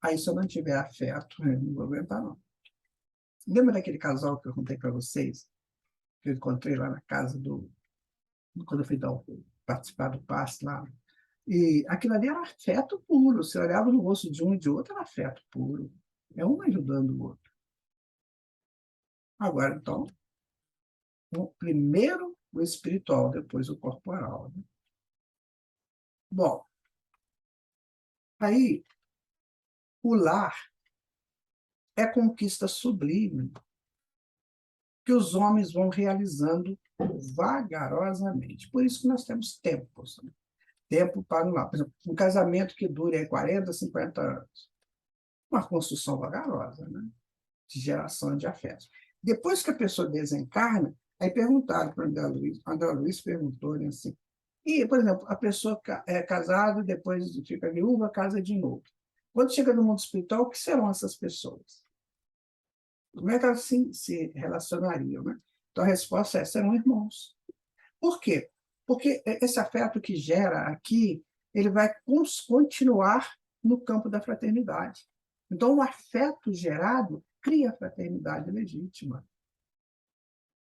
Aí, se eu não tiver afeto, eu não vou aguentar, não. Lembra daquele casal que eu contei para vocês? Que eu encontrei lá na casa quando eu fui participar do passe lá. E aquilo ali era afeto puro. Você olhava no rosto de um e de outro, era afeto puro. É um ajudando o outro. Agora, então, primeiro o espiritual, depois o corporal. Né? Bom, aí o lar é conquista sublime que os homens vão realizando vagarosamente. Por isso que nós temos tempos. Né? Tempo para um lar. Por exemplo, um casamento que dure 40, 50 anos. Uma construção vagarosa, né? De geração de afetos. Depois que a pessoa desencarna, aí perguntaram para o André Luiz perguntou né, assim, e, por exemplo, a pessoa é casada, depois fica viúva, casa de novo. Quando chega no mundo espiritual, o que serão essas pessoas? Como é que elas se relacionariam? Né? Então, a resposta é, serão irmãos. Por quê? Porque esse afeto que gera aqui, ele vai continuar no campo da fraternidade. Então, o afeto gerado cria a fraternidade legítima.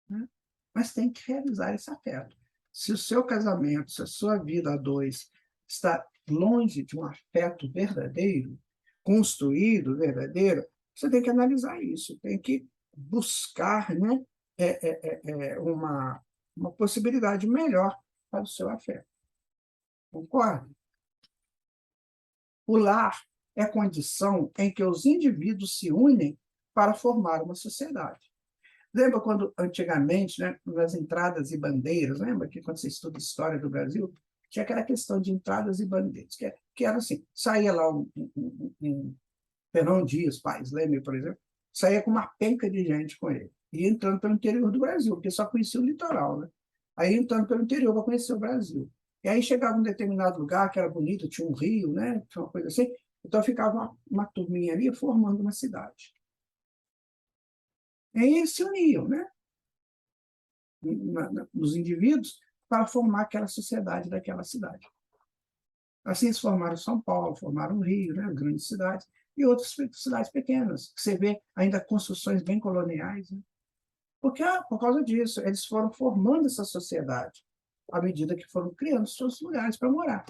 Né? Mas tem que realizar esse afeto. Se o seu casamento, se a sua vida a dois está longe de um afeto verdadeiro, construído, verdadeiro, você tem que analisar isso, tem que buscar né, uma possibilidade melhor para o seu afeto. Concorda? O lar é a condição em que os indivíduos se unem para formar uma sociedade. Lembra quando, antigamente, né, nas entradas e bandeiras, lembra que quando você estuda história do Brasil, tinha aquela questão de entradas e bandeiras. que era assim, saía lá um Fernão Dias, Paes Leme, por exemplo, saía com uma penca de gente com ele, e entrando pelo interior do Brasil, porque só conhecia o litoral, né? Aí entrando pelo interior para conhecer o Brasil. E aí chegava em um determinado lugar que era bonito, tinha um rio, né? Tinha uma coisa assim, então ficava uma turminha ali formando uma cidade. E aí eles se uniam, né? Nos indivíduos para formar aquela sociedade daquela cidade. Assim, eles formaram São Paulo, formaram o Rio, né, grandes cidades, e outras cidades pequenas, que você vê ainda construções bem coloniais. Né? Porque, por causa disso, eles foram formando essa sociedade, à medida que foram criando seus lugares para morar.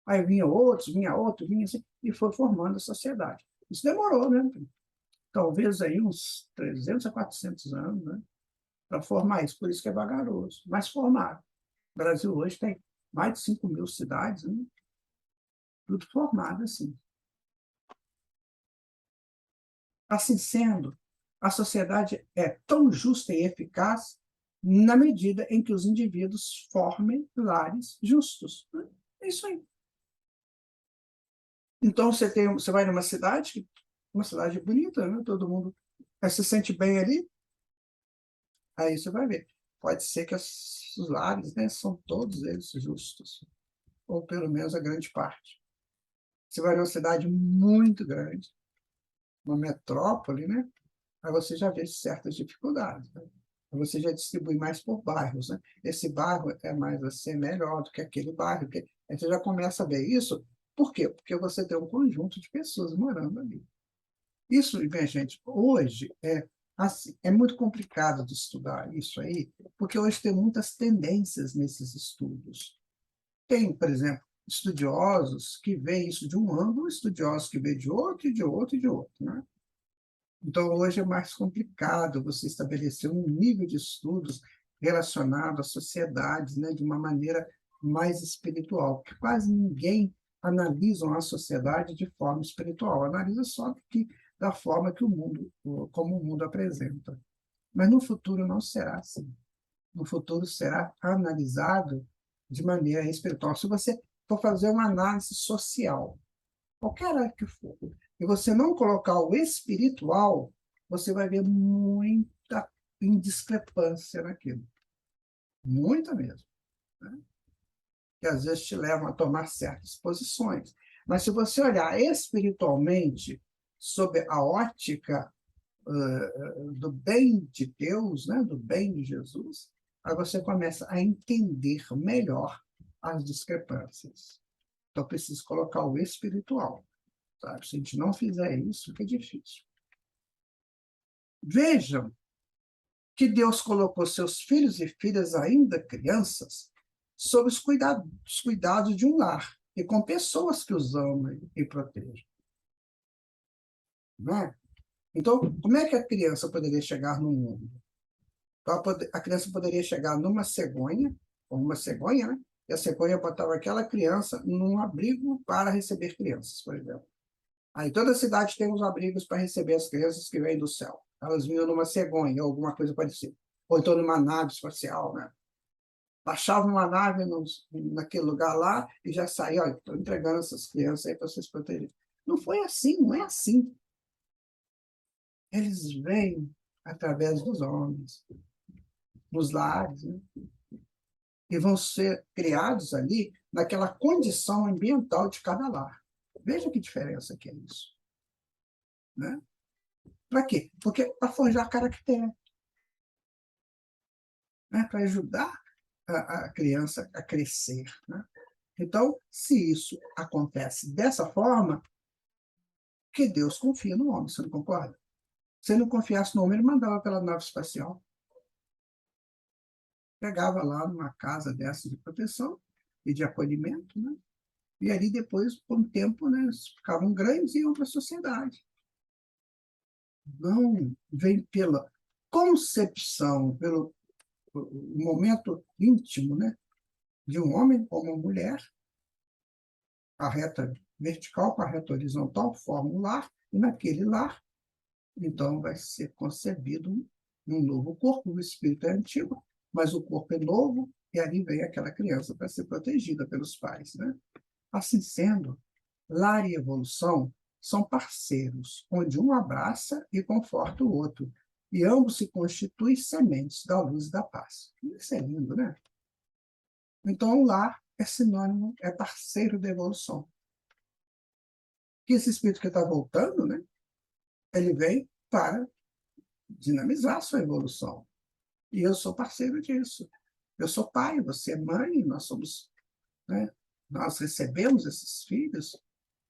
Aí vinha outro, vinha assim, e foi formando a sociedade. Isso demorou, né? Talvez aí uns 300 a 400 anos, né? Para formar isso, por isso que é vagaroso. Mas formaram. O Brasil hoje tem mais de 5.000 cidades, né? Tudo formado assim. Assim sendo, a sociedade é tão justa e eficaz na medida em que os indivíduos formem lares justos. É isso aí. Então, você vai numa cidade, uma cidade bonita, né? Todo mundo se sente bem ali, aí você vai ver. Pode ser que os lares, né, são todos eles justos, ou pelo menos a grande parte. Você vai numa cidade muito grande, uma metrópole, né? Aí você já vê certas dificuldades. Né? Você já distribui mais por bairros. Né? Esse bairro é mais assim, melhor do que aquele bairro. Aí você já começa a ver isso. Por quê? Porque você tem um conjunto de pessoas morando ali. Isso, minha gente, hoje assim, é muito complicado de estudar isso aí, porque hoje tem muitas tendências nesses estudos. Tem, por exemplo, estudiosos que veem isso de um ângulo, estudiosos que veem de outro, e de outro, e de outro. Né? Então, hoje é mais complicado você estabelecer um nível de estudos relacionado às sociedades, né, de uma maneira mais espiritual, porque quase ninguém analisa a sociedade de forma espiritual, analisa só da forma que como o mundo apresenta. Mas no futuro não será assim. No futuro será analisado de maneira espiritual. Se você for fazer uma análise social, qualquer área que for, e você não colocar o espiritual, você vai ver muita indiscrepância naquilo. Muita mesmo. Né? Que às vezes te levam a tomar certas posições. Mas se você olhar espiritualmente, sob a ótica do bem de Deus, né, do bem de Jesus, aí você começa a entender melhor as discrepâncias. Então, preciso colocar o espiritual. Sabe? Se a gente não fizer isso, fica difícil. Vejam que Deus colocou seus filhos e filhas, ainda crianças, sob os cuidados de um lar, e com pessoas que os amam e protegem. Não é? Então, como é que a criança poderia chegar no mundo? A criança poderia chegar numa cegonha, ou uma cegonha, né? E a cegonha botava aquela criança num abrigo para receber crianças, por exemplo. Aí toda cidade tem uns abrigos para receber as crianças que vêm do céu. Elas vinham numa cegonha, ou alguma coisa parecida. Ou então numa nave espacial, né? Baixavam uma nave naquele lugar lá e já saía, olha, estou entregando essas crianças aí para vocês protegerem. Não foi assim, não é assim. Eles vêm através dos homens, nos lares, né? E vão ser criados ali naquela condição ambiental de cada lar. Veja que diferença que é isso. Né? Para quê? Porque para forjar caractere, né? Para ajudar a criança a crescer. Né? Então, se isso acontece dessa forma, que Deus confia no homem, você não concorda? Se ele não confiasse no homem, ele mandava pela nave espacial. Pegava lá numa casa dessa de proteção e de acolhimento, né? E ali depois, por um tempo, né, eles ficavam grandes e iam para a sociedade. Não vem pela concepção, pelo momento íntimo, né, de um homem ou uma mulher, a reta vertical com a reta horizontal forma um lar, e naquele lar, então, vai ser concebido um novo corpo. O espírito é antigo, mas o corpo é novo, e ali vem aquela criança para ser protegida pelos pais. Né? Assim sendo, lar e evolução são parceiros, onde um abraça e conforta o outro, e ambos se constituem sementes da luz e da paz. Isso é lindo, né? Então, o lar é sinônimo, é parceiro da evolução. Que esse espírito que está voltando, né, ele vem para dinamizar a sua evolução. E eu sou parceiro disso. Eu sou pai, você é mãe, nós somos, né, nós recebemos esses filhos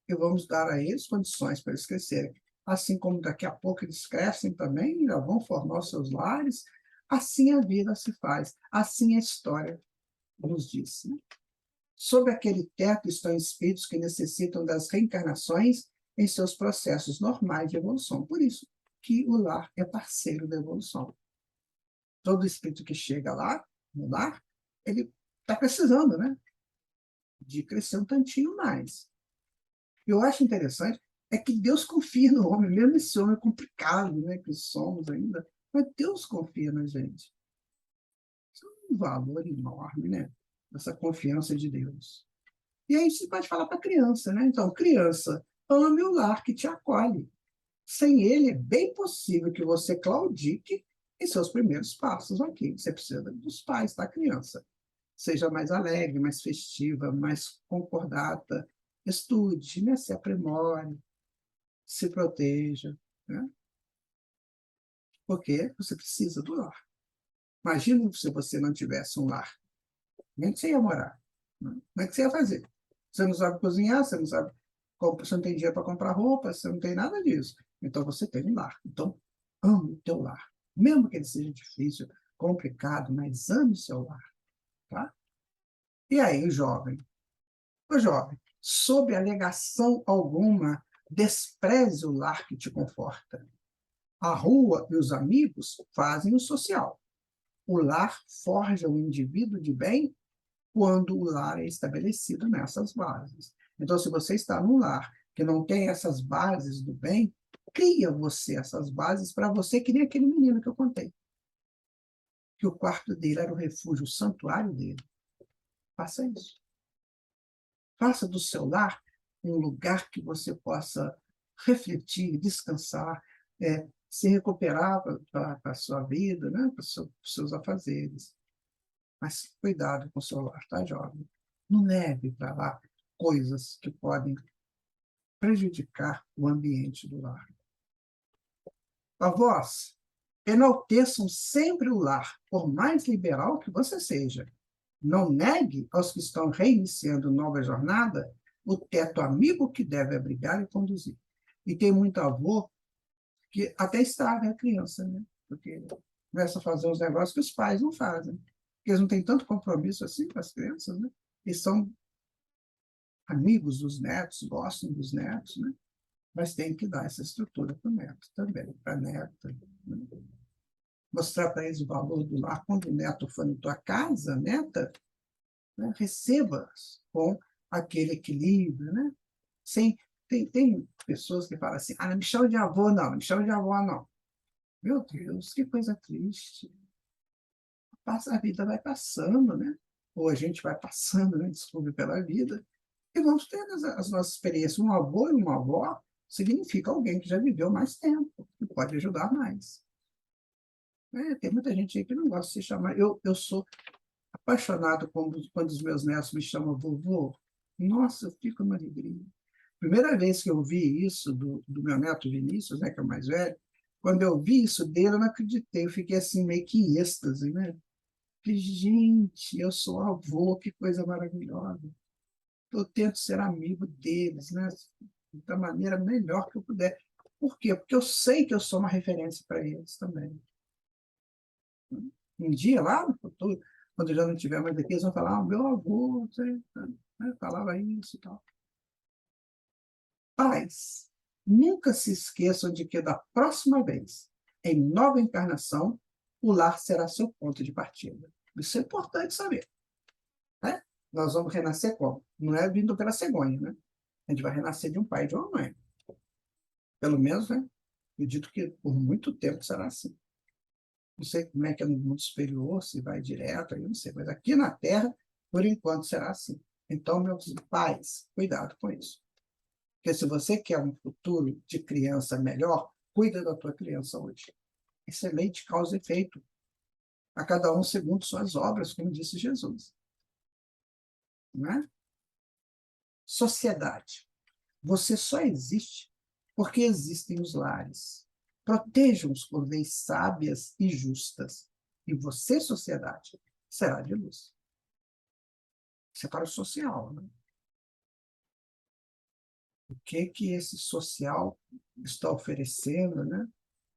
e vamos dar a eles condições para eles crescerem. Assim como daqui a pouco eles crescem também, já vão formar os seus lares, assim a vida se faz, assim a história nos diz. Né? Sob aquele teto estão espíritos que necessitam das reencarnações em seus processos normais de evolução. Por isso que o lar é parceiro da evolução. Todo espírito que chega lá, no lar, ele está precisando, né, de crescer um tantinho mais. Eu acho interessante é que Deus confia no homem, mesmo esse homem complicado, né, que somos ainda, mas Deus confia na gente. Isso é um valor enorme, né? Essa confiança de Deus. E aí você pode falar para a criança, né? Então, criança, ame o lar que te acolhe. Sem ele, é bem possível que você claudique em seus primeiros passos aqui. Você precisa dos pais da criança. Seja mais alegre, mais festiva, mais concordata. Estude, né? Se aprimore, se proteja, né? Porque você precisa do lar. Imagina se você não tivesse um lar. Como é que você ia morar? Né? Como é que você ia fazer? Você não sabe cozinhar, você não sabe, você não tem dinheiro para comprar roupa, você não tem nada disso. Então você tem um lar. Então, ame o teu lar. Mesmo que ele seja difícil, complicado, mas ame o seu lar. Tá? E aí, o jovem, sob alegação alguma, despreze o lar que te conforta. A rua e os amigos fazem o social. O lar forja o indivíduo de bem quando o lar é estabelecido nessas bases. Então, se você está num lar que não tem essas bases do bem, cria você essas bases para você, que nem aquele menino que eu contei, que o quarto dele era o refúgio, o santuário dele. Faça isso. Faça do seu lar um lugar que você possa refletir, descansar, se recuperar para a sua vida, né? Para os seus afazeres. Mas cuidado com o seu lar, tá, jovem? Não leve para lá coisas que podem prejudicar o ambiente do lar. Avós, enalteçam sempre o lar, por mais liberal que você seja. Não negue aos que estão reiniciando nova jornada o teto amigo que deve abrigar e conduzir. E tem muito avô que até estraga a criança, né? Porque começa a fazer uns negócios que os pais não fazem. Porque eles não têm tanto compromisso assim com as crianças, né? Eles são amigos dos netos, gostam dos netos, né? Mas tem que dar essa estrutura para o neto também, para a neta. Né? Mostrar para eles o valor do lar. Quando o neto for na tua casa, neta, né, receba com aquele equilíbrio. Né? Sem, tem pessoas que falam assim, não me chama de avô, não me chama de avó, não. Meu Deus, que coisa triste. A vida vai passando, né? Ou a gente vai passando, né? Desculpe pela vida, e vamos ter as nossas experiências. Um avô e uma avó significa alguém que já viveu mais tempo, que pode ajudar mais. Tem muita gente aí que não gosta de se chamar. Eu sou apaixonado quando os meus netos me chamam vovô. Nossa, eu fico uma alegria. Primeira vez que eu vi isso do meu neto Vinícius, né, que é o mais velho, quando eu vi isso dele, eu não acreditei. Eu fiquei assim, meio que em êxtase, né? Falei, gente, eu sou avô, que coisa maravilhosa. Eu tento ser amigo deles, né? Da maneira melhor que eu puder. Por quê? Porque eu sei que eu sou uma referência para eles também. Um dia, lá no futuro, quando eu já não tiver mais aqui, eles vão falar, meu avô, você, né, falava isso e tal. Pais, nunca se esqueçam de que da próxima vez, em nova encarnação, o lar será seu ponto de partida. Isso é importante saber. Né? Nós vamos renascer como? Não é vindo pela cegonha, né? A gente vai renascer de um pai e de uma mãe. Pelo menos, né? Acredito que por muito tempo será assim. Não sei como é que é no mundo superior, se vai direto, eu não sei. Mas aqui na Terra, por enquanto, será assim. Então, meus pais, cuidado com isso. Porque se você quer um futuro de criança melhor, cuida da tua criança hoje. Excelente causa e efeito. A cada um segundo suas obras, como disse Jesus. Não é? Sociedade. Você só existe porque existem os lares. Protejam-os por leis sábias e justas. E você, sociedade, será de luz. Isso é para o social. Né? O que esse social está oferecendo, né?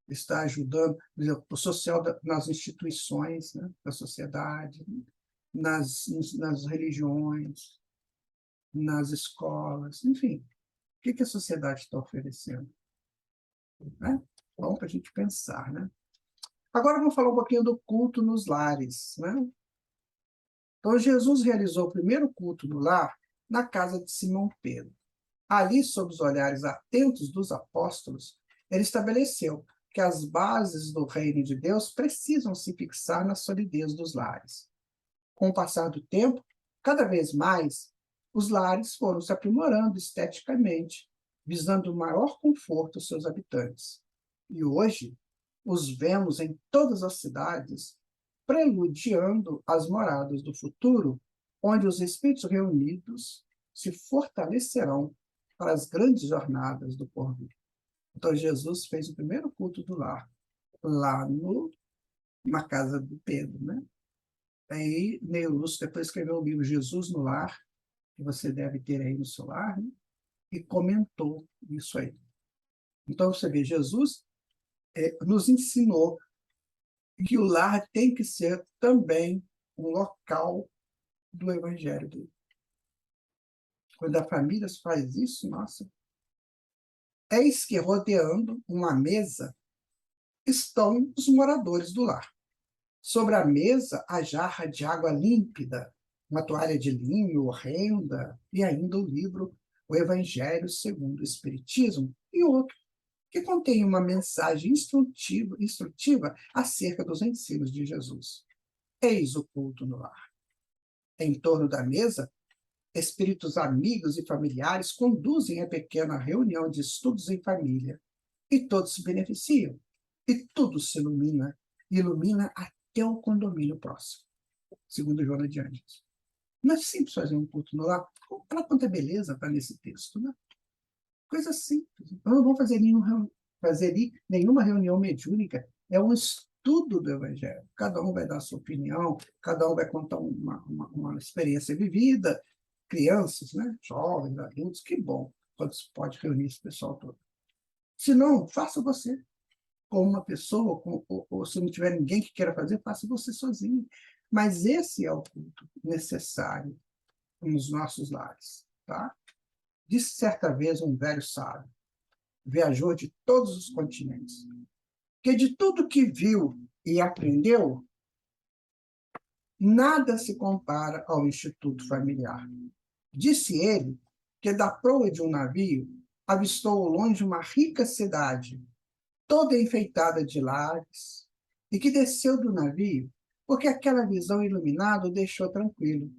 Está ajudando, por exemplo, o social nas instituições, né? Da sociedade, nas religiões, nas escolas, enfim. O que a sociedade está oferecendo? Né? Bom para a gente pensar. Né? Agora vamos falar um pouquinho do culto nos lares. Né? Então, Jesus realizou o primeiro culto no lar na casa de Simão Pedro. Ali, sob os olhares atentos dos apóstolos, ele estabeleceu que as bases do reino de Deus precisam se fixar na solidez dos lares. Com o passar do tempo, cada vez mais, os lares foram se aprimorando esteticamente, visando o maior conforto aos seus habitantes. E hoje, os vemos em todas as cidades, preludiando as moradas do futuro, onde os espíritos reunidos se fortalecerão para as grandes jornadas do porvir. Então, Jesus fez o primeiro culto do lar, lá na casa do Pedro. Né? Aí, Neil Lúcio depois escreveu o livro Jesus no Lar, que você deve ter aí no seu lar, né? E comentou isso aí. Então, você vê, Jesus nos ensinou que o lar tem que ser também um local do evangelho dele. Quando a família faz isso, nossa, eis que rodeando uma mesa estão os moradores do lar. Sobre a mesa, a jarra de água límpida, uma toalha de linho, renda, e ainda o livro O Evangelho segundo o Espiritismo, e outro, que contém uma mensagem instrutiva acerca dos ensinos de Jesus. Eis o culto no lar. Em torno da mesa, espíritos amigos e familiares conduzem a pequena reunião de estudos em família, e todos se beneficiam, e tudo se ilumina até o condomínio próximo, segundo Joana de Ângeles. Não é simples fazer um culto no lar. Olha quanta beleza está nesse texto. Né? Coisa simples. Eu não vou fazer nenhuma reunião mediúnica. É um estudo do Evangelho. Cada um vai dar a sua opinião, cada um vai contar uma experiência vivida. Crianças, né? Jovens, adultos, que bom quando se pode reunir esse pessoal todo. Se não, faça você. Com uma pessoa, ou se não tiver ninguém que queira fazer, faça você sozinho. Mas esse é o culto necessário nos nossos lares. Tá? Disse certa vez um velho sábio, viajou de todos os continentes, que de tudo que viu e aprendeu, nada se compara ao instituto familiar. Disse ele que da proa de um navio avistou ao longe uma rica cidade, toda enfeitada de lares, e que desceu do navio porque aquela visão iluminada o deixou tranquilo.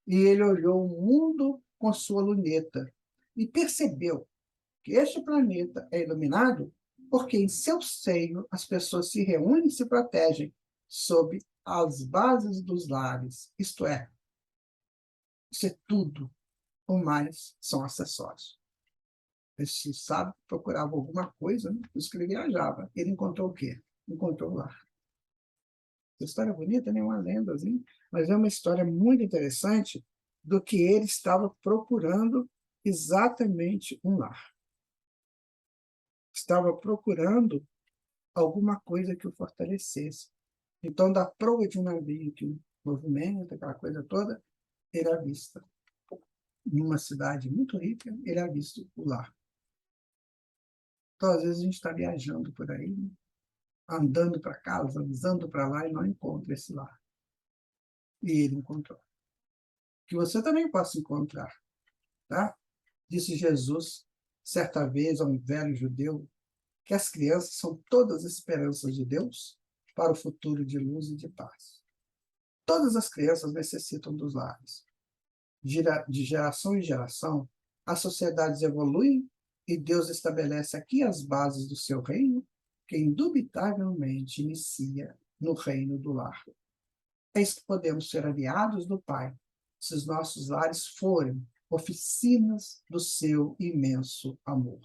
E ele olhou o mundo com sua luneta e percebeu que este planeta é iluminado porque em seu seio as pessoas se reúnem e se protegem sob as bases dos lares. Isto é, isso é tudo, o mais são acessórios. Esse sábio procurava alguma coisa, né? Por isso que ele viajava. Ele encontrou o quê? Encontrou o lar. Essa história é bonita, nem uma lenda, assim, mas é uma história muito interessante do que ele estava procurando exatamente um lar. Estava procurando alguma coisa que o fortalecesse. Então, da proa de um navio que movimenta, aquela coisa toda, ele avista. Numa cidade muito rica, ele avista o lar. Então, às vezes, a gente está viajando por aí, né? Andando para cá, andando para lá e não encontra esse lar. E ele encontrou. Que você também possa encontrar. Tá? Disse Jesus, certa vez, a um velho judeu, que as crianças são todas as esperanças de Deus para o futuro de luz e de paz. Todas as crianças necessitam dos lares. de geração em geração, as sociedades evoluem e Deus estabelece aqui as bases do seu reino, que indubitavelmente inicia no reino do lar. Eis que podemos ser aliados do Pai, se os nossos lares forem oficinas do seu imenso amor.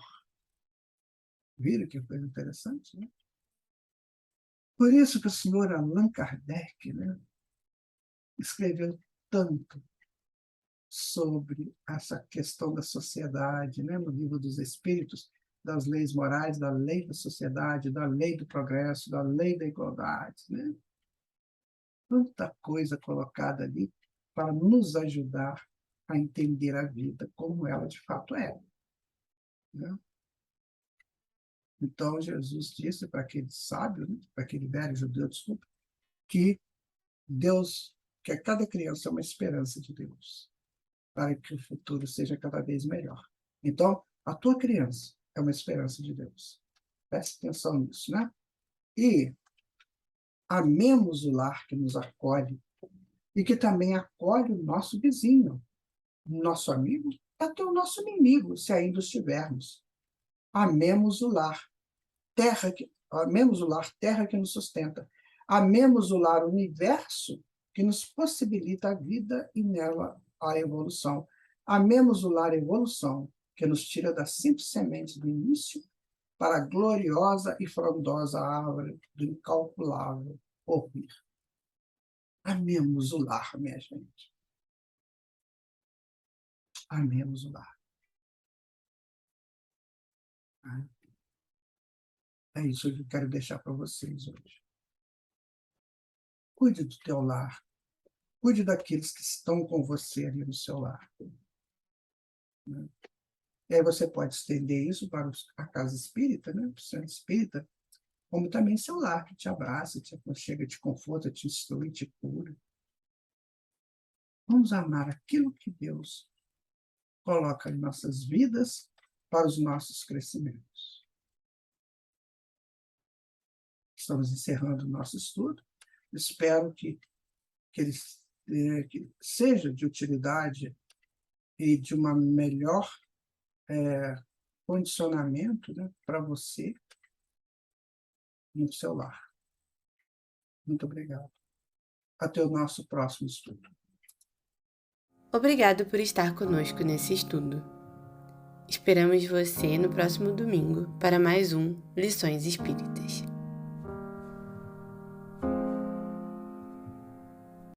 Viram que coisa interessante, né? Por isso que o senhor Allan Kardec, né, escreveu tanto sobre essa questão da sociedade, né, no Livro dos Espíritos, das leis morais, da lei da sociedade, da lei do progresso, da lei da igualdade, né? Tanta coisa colocada ali para nos ajudar a entender a vida como ela de fato é, né? Então, Jesus disse para aquele sábio, né, para aquele velho judeu, desculpa, que Deus, que cada criança é uma esperança de Deus, para que o futuro seja cada vez melhor. Então, a tua criança é uma esperança de Deus. Preste atenção nisso, né? E amemos o lar que nos acolhe e que também acolhe o nosso vizinho, nosso amigo, até o nosso inimigo, se ainda estivermos. Amemos o lar, terra que nos sustenta. Amemos o lar, universo que nos possibilita a vida e nela a evolução. Amemos o lar, evolução, que nos tira da simples semente do início para a gloriosa e frondosa árvore do incalculável porvir. Amemos o lar, minha gente. Amemos o lar. É isso que eu quero deixar para vocês hoje. Cuide do teu lar. Cuide daqueles que estão com você ali no seu lar. Né? E aí você pode estender isso para a casa espírita, né? Para o centro espírita, como também seu lar, que te abraça, te aconchega, te conforta, te instrui, te cura. Vamos amar aquilo que Deus coloca em nossas vidas para os nossos crescimentos. Estamos encerrando o nosso estudo. Espero que que seja de utilidade e de uma melhor condicionamento, né, para você no seu lar. Muito obrigado. Até o nosso próximo estudo. Obrigado por estar conosco nesse estudo. Esperamos você no próximo domingo para mais um Lições Espíritas.